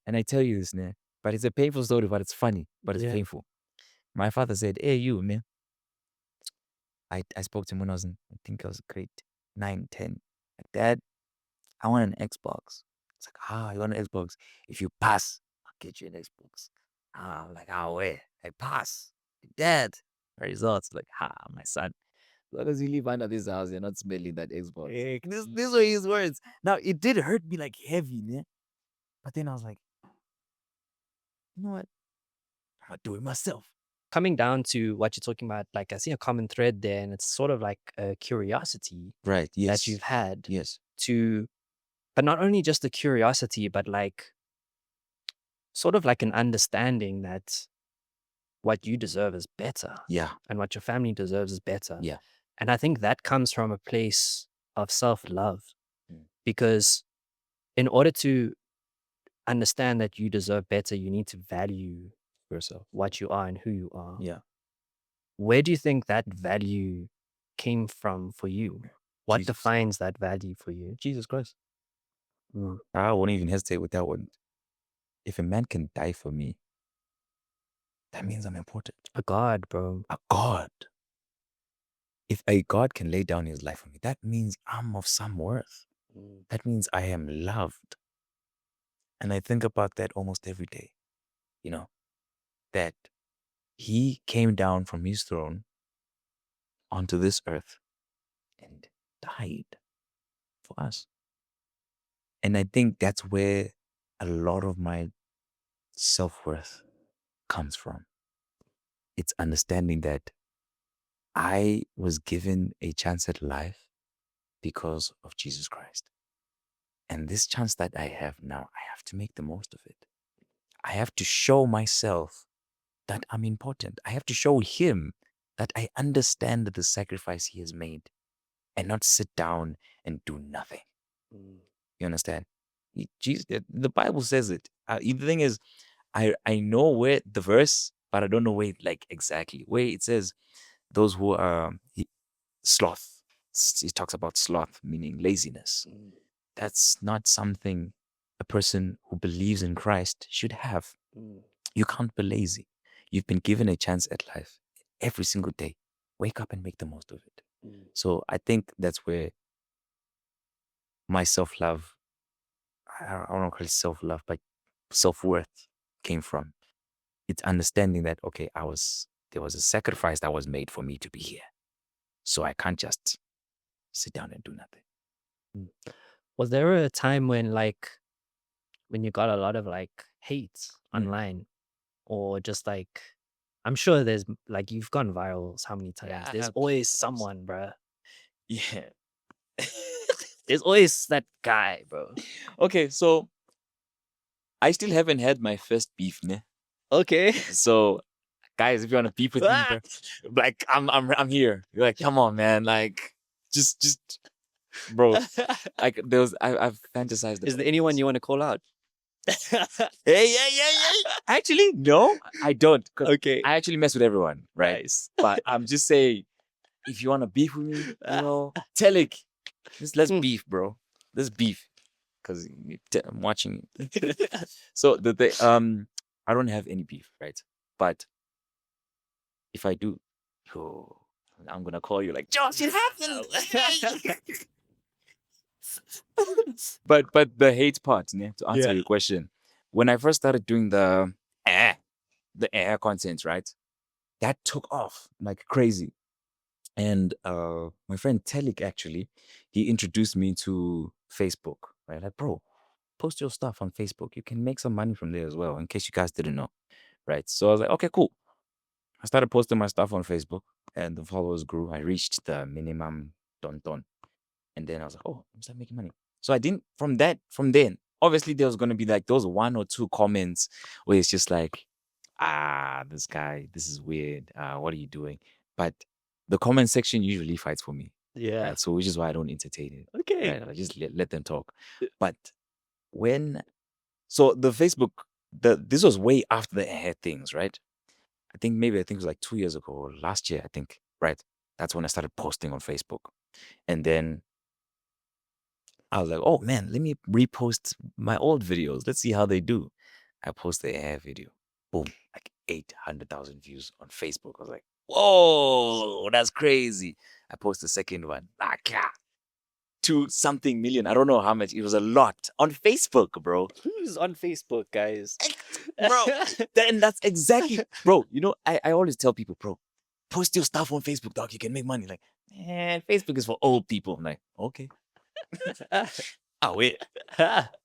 [SPEAKER 1] and I tell you this, ne, but it's a painful story, but it's funny, but it's
[SPEAKER 3] Yeah.
[SPEAKER 1] painful. My father said, hey, you, man. I spoke to him when I was in, I think I was grade 9, 10. Like, Dad, I want an Xbox. It's like, you want an Xbox? If you pass, I'll get you an Xbox. I'm like, wait, I pass. Dad, my results. Like, my son. As long as you leave under this house, you're not smelling that Xbox. These were his words. Now, it did hurt me like heavy, ne? But then I was like, you know what? I'm going to do it myself.
[SPEAKER 3] Coming down to what you're talking about, like I see a common thread there, and it's sort of like a curiosity
[SPEAKER 1] Right, yes.
[SPEAKER 3] that you've had
[SPEAKER 1] Yes.
[SPEAKER 3] to, but not only just a curiosity, but like sort of like an understanding that what you deserve is better.
[SPEAKER 1] Yeah.
[SPEAKER 3] And what your family deserves is better.
[SPEAKER 1] Yeah.
[SPEAKER 3] And I think that comes from a place of self-love.
[SPEAKER 1] Mm.
[SPEAKER 3] Because in order to understand that you deserve better, you need to value yourself, what you are and who you are.
[SPEAKER 1] Yeah.
[SPEAKER 3] Where do you think that value came from for you? What
[SPEAKER 1] Jesus.
[SPEAKER 3] defines that value for you?
[SPEAKER 1] Jesus Christ.
[SPEAKER 3] Mm.
[SPEAKER 1] I won't even hesitate with that one. If a man can die for me, that means I'm important.
[SPEAKER 3] A God, bro.
[SPEAKER 1] A God. If a God can lay down his life for me, that means I'm of some worth. That means I am loved. And I think about that almost every day, you know, that he came down from his throne onto this earth and died for us. And I think that's where a lot of my self-worth comes from. It's understanding that I was given a chance at life because of Jesus Christ. And this chance that I have now, I have to make the most of it. I have to show myself that I'm important. I have to show him that I understand the sacrifice he has made and not sit down and do nothing. You understand? Jesus, the Bible says it. The thing is, I know where the verse, but I don't know where like exactly where it says those who are sloth. He talks about sloth, meaning laziness. That's not something a person who believes in Christ should have. You can't be lazy. You've been given a chance at life every single day. Wake up and make the most of it. So I think that's where my self-love, I don't want to call it self-love, but self-worth came from. It's understanding that, okay, there was a sacrifice that was made for me to be here. So I can't just sit down and do nothing.
[SPEAKER 3] Was there a time when you got a lot of like hate online, or just like, I'm sure there's like, you've gone viral how many times?
[SPEAKER 1] Yeah,
[SPEAKER 3] There's
[SPEAKER 1] plenty
[SPEAKER 3] always
[SPEAKER 1] of times.
[SPEAKER 3] someone, bruh.
[SPEAKER 1] Yeah.
[SPEAKER 3] There's always that guy, bro.
[SPEAKER 1] Okay, so I still haven't had my first beef, ne?
[SPEAKER 3] Okay.
[SPEAKER 1] So, guys, if you want to beef with me, bro, like I'm here. You're like, come on, man, like just, bro. Like I've fantasized.
[SPEAKER 3] Is
[SPEAKER 1] about
[SPEAKER 3] there anyone
[SPEAKER 1] this.
[SPEAKER 3] you want to call out?
[SPEAKER 1] Hey, yeah. Actually, no, I don't. 'Cause
[SPEAKER 3] Okay.
[SPEAKER 1] I actually mess with everyone, right?
[SPEAKER 3] Nice.
[SPEAKER 1] But I'm just saying, if you want to beef with me, you know, Telik, let's beef, bro. Let's beef, cause I'm watching you. So I don't have any beef, right? But if I do, I'm gonna call you like Josh. It happened. but the hate part, ne, to answer
[SPEAKER 3] Yeah.
[SPEAKER 1] your question, when I first started doing the air content, right, that took off like crazy. And my friend Telik, actually, he introduced me to Facebook, right? Like, bro, post your stuff on Facebook. You can make some money from there as well, in case you guys didn't know, right? So I was like, okay, cool. I started posting my stuff on Facebook, and the followers grew. I reached the minimum don. And then I was like, oh, I'm start making money. So I didn't, from then, obviously there was going to be like those one or two comments where it's just like, this guy, this is weird. What are you doing? But the comment section usually fights for me.
[SPEAKER 3] Yeah.
[SPEAKER 1] Right? So which is why I don't entertain it.
[SPEAKER 3] Okay.
[SPEAKER 1] Right? I just let them talk. But so the Facebook, this was way after the hair things, right? I think it was like 2 years ago or last year, I think, right? That's when I started posting on Facebook. And then I was like, oh man, let me repost my old videos. Let's see how they do. I posted a hair video. Boom, like 800,000 views on Facebook. I was like, whoa, that's crazy. I posted the second one, like, yeah, 2 something million. I don't know how much. It was a lot on Facebook, bro.
[SPEAKER 3] Who's on Facebook, guys?
[SPEAKER 1] Bro, then that's exactly, bro. You know, I always tell people, bro, post your stuff on Facebook, dog. You can make money. Like, man, Facebook is for old people. I'm like, okay. Oh, wait.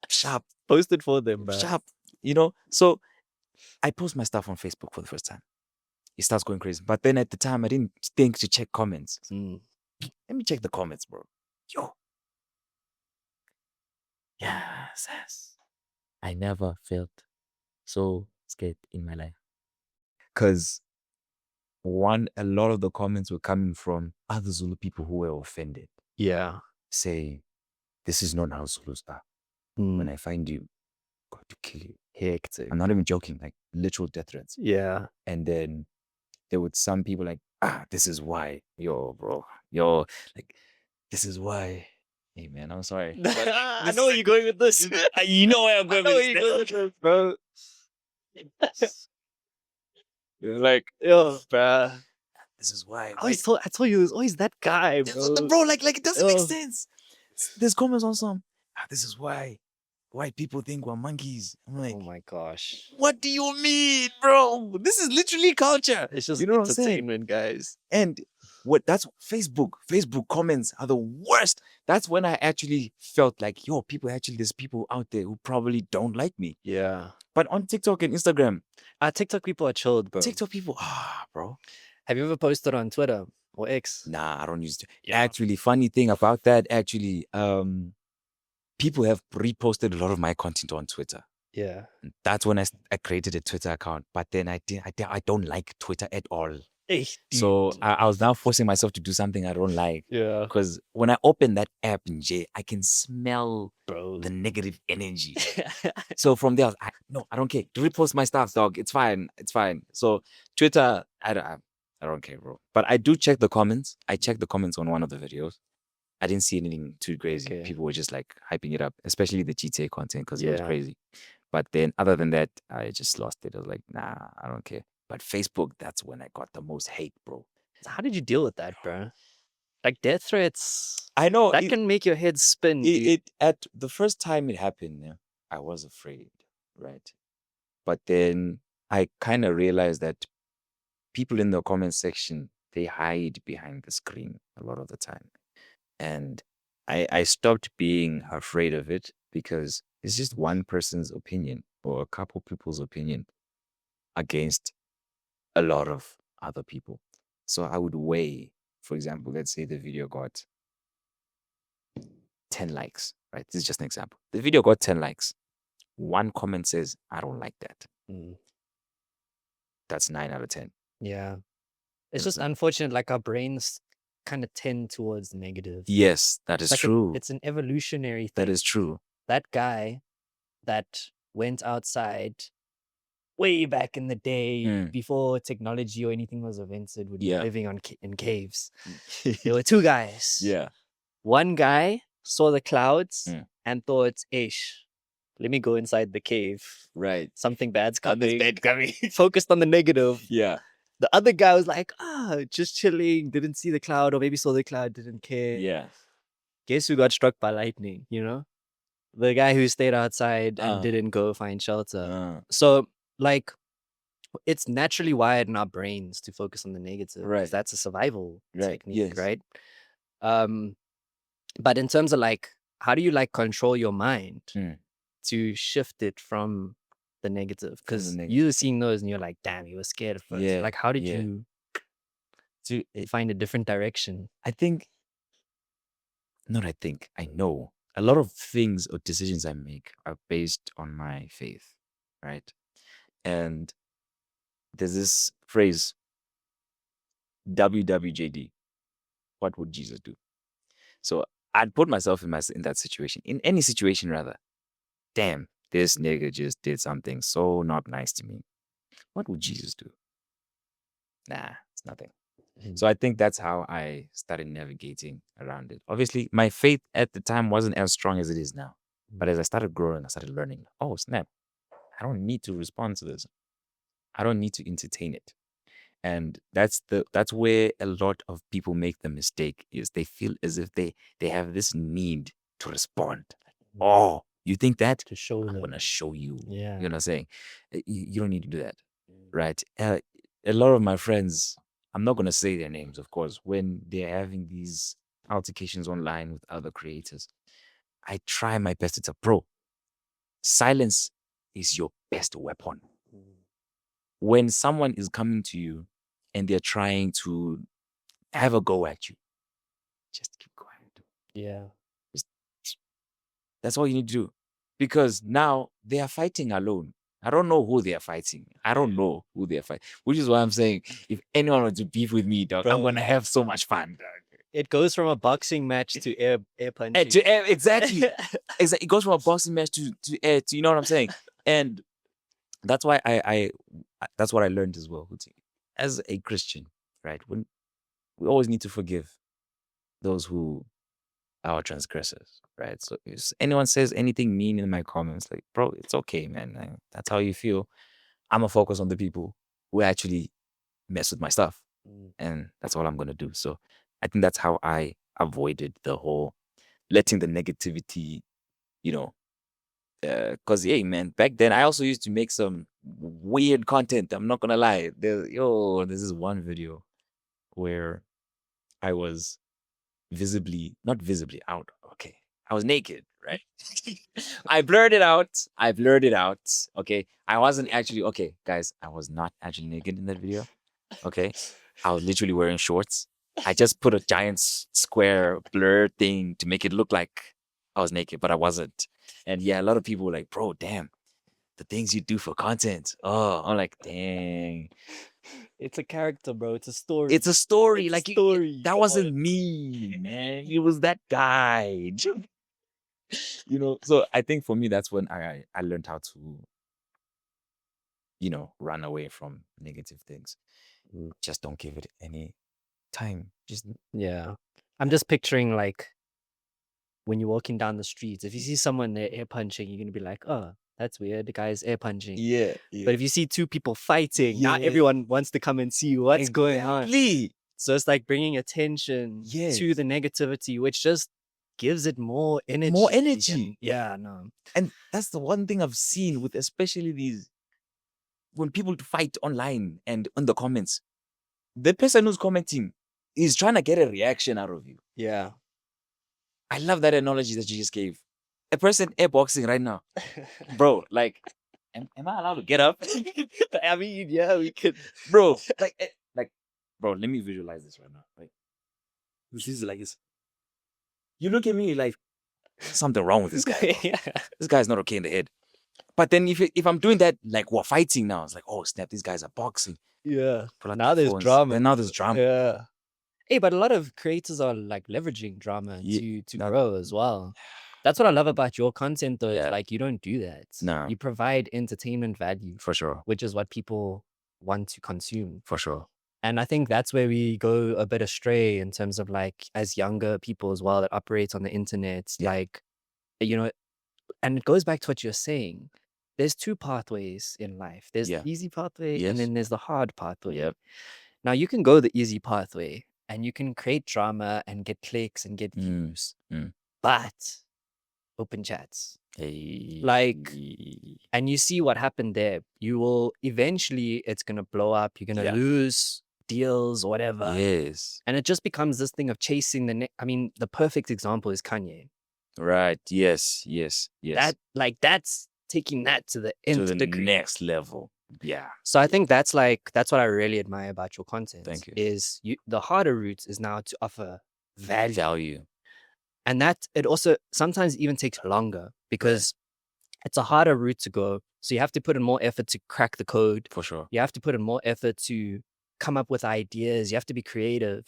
[SPEAKER 1] Sharp,
[SPEAKER 3] Posted for them, bro.
[SPEAKER 1] sharp. You know, so I post my stuff on Facebook for the first time. It starts going crazy. But then at the time, I didn't think to check comments.
[SPEAKER 3] Mm.
[SPEAKER 1] Let me check the comments, bro. Yo. Yes. I never felt so scared in my life. Because a lot of the comments were coming from other Zulu people who were offended,
[SPEAKER 3] Yeah.
[SPEAKER 1] saying, this is not how Zulus are.
[SPEAKER 3] Mm.
[SPEAKER 1] When I find you, I'm going to kill you.
[SPEAKER 3] Hectic.
[SPEAKER 1] I'm not even joking, like literal death threats.
[SPEAKER 3] Yeah.
[SPEAKER 1] And then there were some people like, this is why. Yo, bro. Like, this is why. Hey, man, I'm sorry.
[SPEAKER 3] I know where you're going with this.
[SPEAKER 1] You know where I'm
[SPEAKER 3] I
[SPEAKER 1] going
[SPEAKER 3] know
[SPEAKER 1] with
[SPEAKER 3] where you're going with this, bro.
[SPEAKER 1] Like,
[SPEAKER 3] Yo, bro.
[SPEAKER 1] this is why.
[SPEAKER 3] I told you, it was always that guy, bro.
[SPEAKER 1] Bro, like it doesn't make
[SPEAKER 3] Yo.
[SPEAKER 1] sense. There's comments on some, this is why white people think we're monkeys. I'm like,
[SPEAKER 3] Oh my gosh.
[SPEAKER 1] what do you mean, bro? This is literally culture.
[SPEAKER 3] It's just
[SPEAKER 1] You know what I'm saying?
[SPEAKER 3] entertainment, guys.
[SPEAKER 1] And that's Facebook. Facebook comments are the worst. That's when I actually felt like, yo, there's people out there who probably don't like me.
[SPEAKER 3] Yeah.
[SPEAKER 1] But on TikTok and Instagram,
[SPEAKER 3] TikTok people are chilled, bro.
[SPEAKER 1] TikTok people, bro.
[SPEAKER 3] Have you ever posted on Twitter or X?
[SPEAKER 1] Nah, I don't use it.
[SPEAKER 3] Yeah.
[SPEAKER 1] Actually, funny thing about that, people have reposted a lot of my content on Twitter.
[SPEAKER 3] Yeah.
[SPEAKER 1] And that's when I created a Twitter account. But then I don't like Twitter at all.
[SPEAKER 3] Hey,
[SPEAKER 1] So
[SPEAKER 3] dude.
[SPEAKER 1] I was now forcing myself to do something I don't like.
[SPEAKER 3] Yeah.
[SPEAKER 1] Because when I open that app in J, I can smell
[SPEAKER 3] Bro.
[SPEAKER 1] the negative energy. So from there, I don't care. To repost my stuff, dog. It's fine. It's fine. So Twitter, I don't care, bro. But I do check the comments. I checked the comments on one of the videos. I didn't see anything too crazy.
[SPEAKER 3] Okay.
[SPEAKER 1] People were just like hyping it up, especially the GTA content because it was
[SPEAKER 3] Yeah.
[SPEAKER 1] crazy. But then other than that, I just lost it. I was like, nah, I don't care. But Facebook, that's when I got the most hate, bro.
[SPEAKER 3] So how did you deal with that, bro? Like death threats,
[SPEAKER 1] I know
[SPEAKER 3] that can make your head spin. dude.
[SPEAKER 1] it at the first time it happened, yeah, I was afraid, right? But then I kind of realized that people in the comment section, they hide behind the screen a lot of the time. And I stopped being afraid of it because it's just one person's opinion or a couple people's opinion against a lot of other people. So I would weigh, for example, let's say the video got 10 likes, right? This is just an example. The video got 10 likes. One comment says, I don't like that.
[SPEAKER 3] Mm.
[SPEAKER 1] That's 9 out of 10.
[SPEAKER 3] Yeah. It's
[SPEAKER 1] It's
[SPEAKER 3] just
[SPEAKER 1] like-
[SPEAKER 3] unfortunate, like our brains kind of tend towards negative.
[SPEAKER 1] Yes, that is
[SPEAKER 3] It's like
[SPEAKER 1] true.
[SPEAKER 3] it's an evolutionary thing.
[SPEAKER 1] That is true.
[SPEAKER 3] That guy that went outside way back in the day
[SPEAKER 1] Mm.
[SPEAKER 3] before technology or anything was invented would
[SPEAKER 1] Yeah.
[SPEAKER 3] be living in caves. There were two guys.
[SPEAKER 1] Yeah.
[SPEAKER 3] One guy saw the clouds
[SPEAKER 1] Mm.
[SPEAKER 3] and thought, "Ish, let me go inside the cave.
[SPEAKER 1] Right.
[SPEAKER 3] Something bad's
[SPEAKER 1] Something's
[SPEAKER 3] coming."
[SPEAKER 1] bad coming.
[SPEAKER 3] Focused on the negative.
[SPEAKER 1] Yeah.
[SPEAKER 3] The other guy was like, just chilling, didn't see the cloud, or maybe saw the cloud, didn't care.
[SPEAKER 1] Yeah.
[SPEAKER 3] Guess who got struck by lightning, you know? The guy who stayed outside and didn't go find shelter. So, like, it's naturally wired in our brains to focus on the negative. 'cause
[SPEAKER 1] Right.
[SPEAKER 3] that's a survival
[SPEAKER 1] Right,
[SPEAKER 3] technique,
[SPEAKER 1] yes.
[SPEAKER 3] right? But in terms of like, how do you like control your mind
[SPEAKER 1] Mm.
[SPEAKER 3] to shift it from the negative? Because
[SPEAKER 1] negative.
[SPEAKER 3] you're seeing those and you're like, damn, you were scared at first.
[SPEAKER 1] Yeah,
[SPEAKER 3] Like, how did
[SPEAKER 1] yeah.
[SPEAKER 3] you
[SPEAKER 1] So
[SPEAKER 3] find a different direction?
[SPEAKER 1] I know a lot of things or decisions I make are based on my faith, right? And there's this phrase, WWJD, what would Jesus do? So I'd put myself in that situation, in any situation rather. Damn, this nigga just did something so not nice to me. What would Jesus do? Nah, it's nothing.
[SPEAKER 3] Mhm.
[SPEAKER 1] So I think that's how I started navigating around it. Obviously, my faith at the time wasn't as strong as it is now. But as I started growing, I started learning. Oh, snap. I don't need to respond to this. I don't need to entertain it. And that's where a lot of people make the mistake is they feel as if they have this need to respond. Oh, you think that?
[SPEAKER 3] To show
[SPEAKER 1] I'm
[SPEAKER 3] them.
[SPEAKER 1] gonna show you.
[SPEAKER 3] Yeah.
[SPEAKER 1] You know what I'm saying? You don't need to do that, right? A lot of my friends, I'm not gonna say their names, of course, when they're having these altercations online with other creators, I try my best to tell, bro, silence is your best weapon. When someone is coming to you and they're trying to have a go at you, just keep quiet.
[SPEAKER 3] Yeah.
[SPEAKER 1] Just- That's all you need to do. Because now they are fighting alone. I don't know who they are fighting. I don't know who they are fighting. Which is why I'm saying if anyone wants to beef with me, dog, I'm
[SPEAKER 3] Bro.
[SPEAKER 1] gonna have so much fun, dog.
[SPEAKER 3] It goes from a boxing match to air punching.
[SPEAKER 1] Exactly. It goes from a boxing match to air to, you know what I'm saying? And that's why that's what I learned as well. Huti. As a Christian, right? When we always need to forgive those who are our transgressors, right? So if anyone says anything mean in my comments, like, bro, it's okay, man. That's how you feel. I'm gonna focus on the people who actually mess with my stuff, and that's all I'm gonna do. So I think that's how I avoided the whole letting the negativity, you know, because yeah, man, back then I also used to make some weird content. I'm not gonna lie. There's this one video where I was not visibly out. Okay. I was naked, right? I blurred it out. I blurred it out. Okay. I wasn't actually, okay, guys, I was not actually naked in that video. Okay. I was literally wearing shorts. I just put a giant square blur thing to make it look like I was naked, but I wasn't. And yeah, a lot of people were like, bro, damn, the things you do for content. Oh, I'm like, dang.
[SPEAKER 3] It's a character, bro. It's a story.
[SPEAKER 1] It's a story.
[SPEAKER 3] It's a
[SPEAKER 1] Like
[SPEAKER 3] story.
[SPEAKER 1] that
[SPEAKER 3] Come
[SPEAKER 1] wasn't
[SPEAKER 3] on.
[SPEAKER 1] me, man. It was that guy. So I think for me that's when I learned how to, run away from negative things. Just don't give it any time. Just
[SPEAKER 3] Yeah. I'm just picturing like when you're walking down the streets, if you see someone there air punching, you're gonna be like, oh, that's weird. The guy's air punching.
[SPEAKER 1] yeah.
[SPEAKER 3] But if you see two people fighting, now
[SPEAKER 1] Yeah.
[SPEAKER 3] everyone wants to come and see what's going on.
[SPEAKER 1] Exactly.
[SPEAKER 3] So it's like bringing attention to
[SPEAKER 1] Yes.
[SPEAKER 3] the negativity, which just gives it more energy.
[SPEAKER 1] More energy.
[SPEAKER 3] Yeah, no.
[SPEAKER 1] And that's the one thing I've seen with especially these when people fight online and in the comments, the person who's commenting is trying to get a reaction out of you.
[SPEAKER 3] Yeah.
[SPEAKER 1] I love that analogy that you just gave. A person airboxing right now, bro. Like, am I allowed to get up?
[SPEAKER 3] I mean, yeah, we could.
[SPEAKER 1] Bro, bro. Let me visualize this right now. Like, this is like this. You look at me like something wrong with this guy.
[SPEAKER 3] Yeah.
[SPEAKER 1] This guy's not okay in the head. But then if I'm doing that, like we're fighting now, it's like, oh snap, these guys are boxing.
[SPEAKER 3] Yeah.
[SPEAKER 1] Pull out
[SPEAKER 3] Now
[SPEAKER 1] their
[SPEAKER 3] there's
[SPEAKER 1] phones.
[SPEAKER 3] drama.
[SPEAKER 1] Then now there's drama.
[SPEAKER 3] Yeah. Hey, but a lot of creators are like leveraging drama
[SPEAKER 1] Yeah,
[SPEAKER 3] to
[SPEAKER 1] that-
[SPEAKER 3] grow as well. That's what I love about your content, though.
[SPEAKER 1] Yeah.
[SPEAKER 3] It's like you don't do that.
[SPEAKER 1] No.
[SPEAKER 3] You provide entertainment value,
[SPEAKER 1] For sure.
[SPEAKER 3] which is what people want to consume.
[SPEAKER 1] For sure.
[SPEAKER 3] And I think that's where we go a bit astray in terms of like as younger people as well that operate on the internet,
[SPEAKER 1] Yeah.
[SPEAKER 3] like, and it goes back to what you're saying. There's two pathways in life. There's
[SPEAKER 1] Yeah.
[SPEAKER 3] the easy pathway
[SPEAKER 1] Yes.
[SPEAKER 3] and then there's the hard pathway.
[SPEAKER 1] Yep.
[SPEAKER 3] Now you can go the easy pathway and you can create drama and get clicks and get views, but open chats. Like, and you see what happened there. You will eventually, it's going to blow up. You're going to
[SPEAKER 1] Yeah.
[SPEAKER 3] lose deals or whatever.
[SPEAKER 1] Yes.
[SPEAKER 3] And it just becomes this thing of chasing the perfect example is Kanye.
[SPEAKER 1] Right. Yes. Yes. Yes.
[SPEAKER 3] That's taking that to the
[SPEAKER 1] to
[SPEAKER 3] nth
[SPEAKER 1] the
[SPEAKER 3] degree.
[SPEAKER 1] next level. Yeah.
[SPEAKER 3] So I think that's what I really admire about your content.
[SPEAKER 1] Thank you.
[SPEAKER 3] Is the harder route is now to offer value. And that it also sometimes even takes longer because it's a harder route to go. So you have to put in more effort to crack the code.
[SPEAKER 1] For sure.
[SPEAKER 3] You have to put in more effort to come up with ideas. You have to be creative,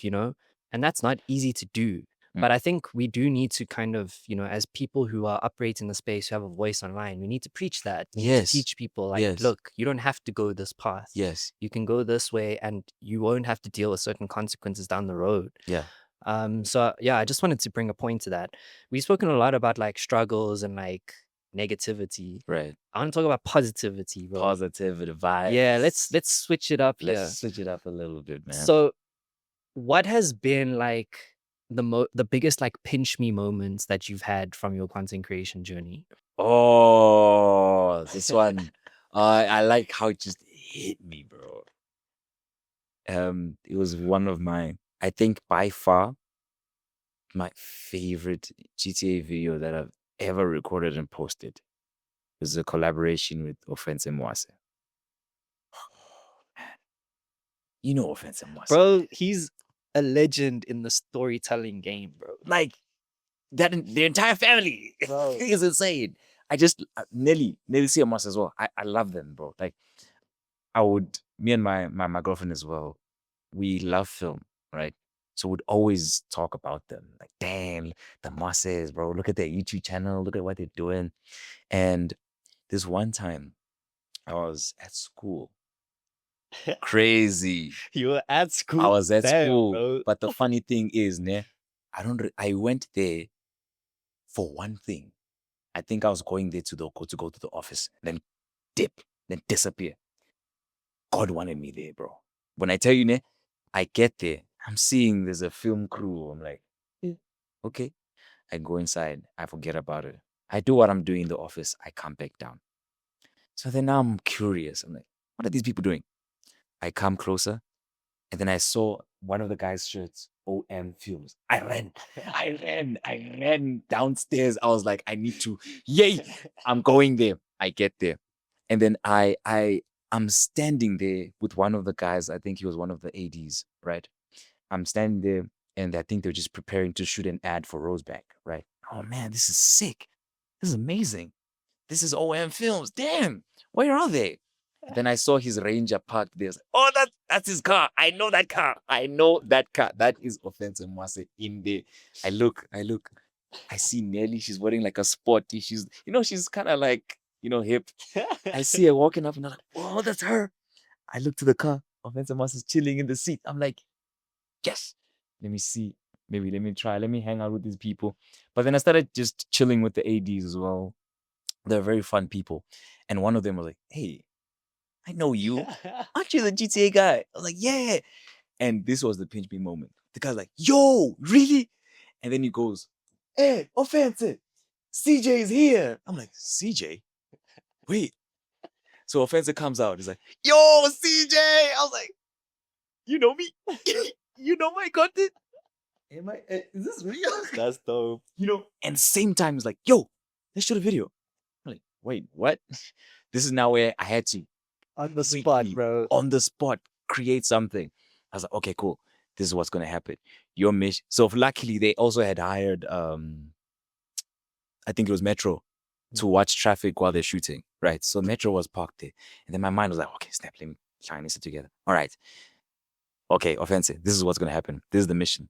[SPEAKER 3] and that's not easy to do.
[SPEAKER 1] Mm.
[SPEAKER 3] But I think we do need to kind of, as people who are operating the space, who have a voice online, we need to preach that. We need to
[SPEAKER 1] Yes.
[SPEAKER 3] teach people, like,
[SPEAKER 1] Yes.
[SPEAKER 3] look, you don't have to go this path.
[SPEAKER 1] Yes.
[SPEAKER 3] You can go this way and you won't have to deal with certain consequences down the road.
[SPEAKER 1] Yeah.
[SPEAKER 3] So yeah, I just wanted to bring a point to that. We've spoken a lot about like struggles and like negativity.
[SPEAKER 1] Right.
[SPEAKER 3] I want to talk about positivity, bro.
[SPEAKER 1] Positivity vibes.
[SPEAKER 3] Yeah, let's switch it up here.
[SPEAKER 1] Let's switch it up a little bit, man.
[SPEAKER 3] So what has been like the biggest like pinch me moments that you've had from your content creation journey?
[SPEAKER 1] Oh, this one. I like how it just hit me, bro. It was one of my, I think by far, my favorite GTA video that I've ever recorded and posted. It was a collaboration with Mqhelomhle Moyo. You know Mqhelomhle Moyo.
[SPEAKER 3] Bro, he's a legend in the storytelling game, bro.
[SPEAKER 1] Like that, the entire family
[SPEAKER 3] Bro.
[SPEAKER 1] is insane. I just Nelly Siamos as well. I love them, bro. Like me and my girlfriend as well, we love film, right? So we'd always talk about them. Like, damn, the Mosses, bro. Look at their YouTube channel. Look at what they're doing. And this one time, I was at school. Crazy.
[SPEAKER 3] You were at school.
[SPEAKER 1] I was at
[SPEAKER 3] Damn,
[SPEAKER 1] school.
[SPEAKER 3] bro.
[SPEAKER 1] But the funny thing is, I went there for one thing. I think I was going there to go to the office, then dip, then disappear. God wanted me there, bro. When I tell you, I get there, I'm seeing there's a film crew. I'm like, okay. I go inside, I forget about it. I do what I'm doing in the office, I come back down. So then now I'm curious. I'm like, what are these people doing? I come closer, and then I saw one of the guys' shirts, OM Films. I ran downstairs. I was like, I need to, yay, I'm going there. I get there. And then I'm standing there with one of the guys. I think he was one of the ADs, right? I'm standing there, and I think they're just preparing to shoot an ad for Roseback, right? Oh man, this is sick. This is amazing. This is OM Films. Damn, where are they? Then I saw his Ranger parked there. I was like, oh, that's his car. I know that car. I know that car. That is Mqhelomhle Moyo in there. I look. I see Nelly. She's wearing like a sporty. She's kind of like, hip. I see her walking up and I'm like, oh, that's her. I look to the car. Mqhelomhle Moyo is chilling in the seat. I'm like, yes. Let me see. Maybe let me try. Let me hang out with these people. But then I started just chilling with the ADs as well. They're very fun people. And one of them was like, hey, I know you. Aren't you the GTA guy? I was like, yeah. And this was the pinch me moment. The guy's like, yo, really? And then he goes, hey, Offensive, CJ is here. I'm like, CJ? Wait. So Offensive comes out. He's like, yo, CJ. I was like, you know me? You know my content? Is this real?
[SPEAKER 3] That's dope.
[SPEAKER 1] And same time, he's like, yo, let's shoot a video. I'm like, wait, what? This is now where I had to
[SPEAKER 3] On the spot,
[SPEAKER 1] quickly,
[SPEAKER 3] bro.
[SPEAKER 1] on the spot, create something. I was like, okay, cool. This is what's gonna happen. Your mission. So luckily, they also had hired, I think it was Metro, to watch traffic while they're shooting. Right. So Metro was parked there, and then my mind was like, okay, snap, let me try this together. All right. Okay, Offensive. This is what's gonna happen. This is the mission.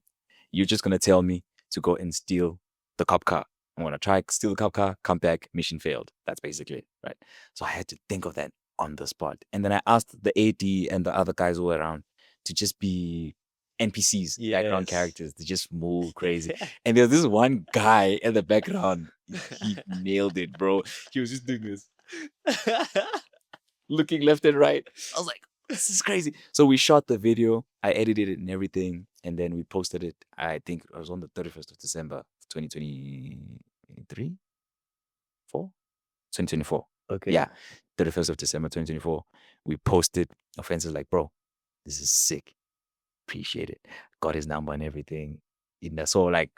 [SPEAKER 1] You're just gonna tell me to go and steal the cop car. I'm gonna try steal the cop car, come back, mission failed. That's basically it, right? So I had to think of that on the spot. And then I asked the AD and the other guys who were around to just be NPCs, background
[SPEAKER 3] Yes.
[SPEAKER 1] characters, to just move crazy. And there's this one guy in the background. He nailed it, bro. He was just doing this, looking left and right. I was like, this is crazy. So we shot the video, I edited it and everything, and then we posted it. I think it was on the 31st of December, 2023? 2024.
[SPEAKER 3] Okay.
[SPEAKER 1] Yeah, 31st of December, 2024. We posted. Offensive like, bro, this is sick. Appreciate it. Got his number and everything. So like,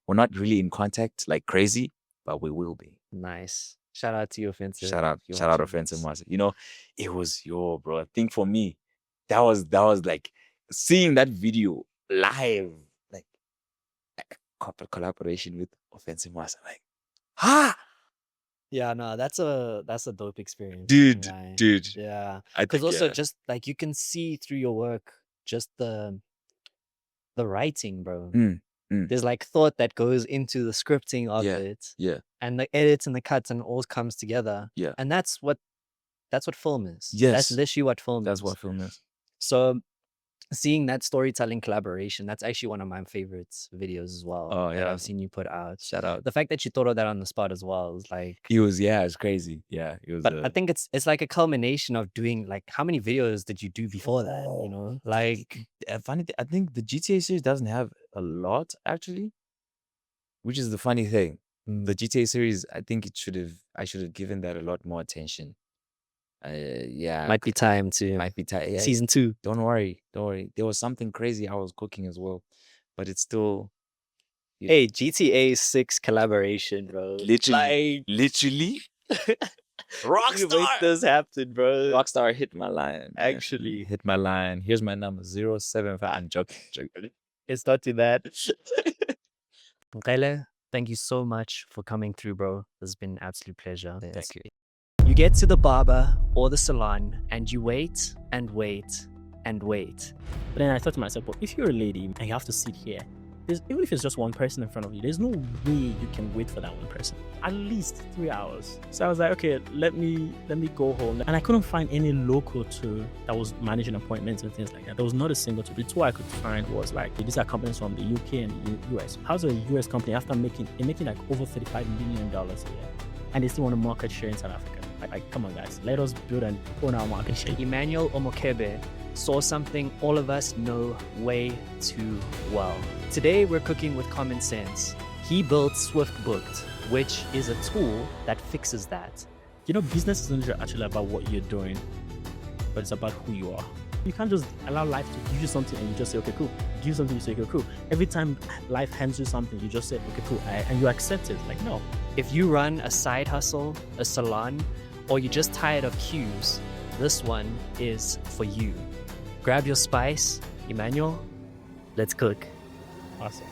[SPEAKER 1] we're not really in contact like crazy, but we will be.
[SPEAKER 3] Nice. Shout out to you, Offensive.
[SPEAKER 1] Shout out,
[SPEAKER 3] if you're
[SPEAKER 1] shout out,
[SPEAKER 3] watching
[SPEAKER 1] Offensive
[SPEAKER 3] this.
[SPEAKER 1] Moyo. It was bro. I think for me, that was like seeing that video live, like corporate collaboration with Offensive Moyo. Like,
[SPEAKER 3] Yeah, no, that's a dope experience.
[SPEAKER 1] dude.
[SPEAKER 3] Yeah.
[SPEAKER 1] I
[SPEAKER 3] Because
[SPEAKER 1] think,
[SPEAKER 3] also
[SPEAKER 1] yeah.
[SPEAKER 3] just like you can see through your work just the writing, bro.
[SPEAKER 1] Mm.
[SPEAKER 3] There's like thought that goes into the scripting of
[SPEAKER 1] Yeah.
[SPEAKER 3] it,
[SPEAKER 1] Yeah.
[SPEAKER 3] and the edits and the cuts, and it all comes together.
[SPEAKER 1] Yeah.
[SPEAKER 3] And that's what film is.
[SPEAKER 1] Yes.
[SPEAKER 3] That's literally what film
[SPEAKER 1] That's
[SPEAKER 3] is.
[SPEAKER 1] what film is.
[SPEAKER 3] So seeing that storytelling collaboration, that's actually one of my favorites videos as well.
[SPEAKER 1] Oh,
[SPEAKER 3] that
[SPEAKER 1] yeah.
[SPEAKER 3] I've seen you put out.
[SPEAKER 1] Shout out.
[SPEAKER 3] The fact that you thought of that on the spot as well is like.
[SPEAKER 1] It's crazy. Yeah. It was.
[SPEAKER 3] But I think it's like a culmination of doing like how many videos did you do before that? You know, like
[SPEAKER 1] funny. I think the GTA series doesn't have a lot actually, which is the funny thing. The GTA series, I think I should have given that a lot more attention. Yeah,
[SPEAKER 3] might be time to
[SPEAKER 1] might be time. Yeah,
[SPEAKER 3] season 2.
[SPEAKER 1] Don't worry. There was something crazy I was cooking as well, but it's still.
[SPEAKER 3] Hey, GTA 6 collaboration, bro.
[SPEAKER 1] Literally.
[SPEAKER 3] You
[SPEAKER 1] Rockstar.
[SPEAKER 3] make this happen, bro.
[SPEAKER 1] Rockstar hit my line.
[SPEAKER 3] Actually.
[SPEAKER 1] Hit my line. Here's my number 075. I'm joking.
[SPEAKER 3] It's not too bad. Mqhelomhle, thank you so much for coming through, bro. This has been an absolute pleasure.
[SPEAKER 1] Thank you.
[SPEAKER 3] You get to the barber or the salon and you wait and wait and wait.
[SPEAKER 4] But then I thought to myself, well, if you're a lady and you have to sit here, even if it's just one person in front of you, there's no way you can wait for that one person. At least 3 hours. So I was like, okay, let me go home. And I couldn't find any local tool that was managing appointments and things like that. There was not a single tool. The tool I could find was like, these are companies from the UK and the US. How's a US company after making like over $35 million a year, and they still want to market share in South Africa? Like, come on, guys, let us build and own our market share.
[SPEAKER 3] Mqhelomhle Moyo saw something all of us know way too well. Today, we're cooking with common sense. He built Swift Booked, which is a tool that fixes that.
[SPEAKER 4] You know, business isn't actually about what you're doing, but it's about who you are. You can't just allow life to give you something and you just say, okay, cool. Give you something, you say, okay, cool. Every time life hands you something, you just say, okay, cool, and you accept it. Like, no.
[SPEAKER 3] If you run a side hustle, a salon, or you're just tired of queues, this one is for you. Grab your spice, Emmanuel. Let's cook.
[SPEAKER 4] Awesome.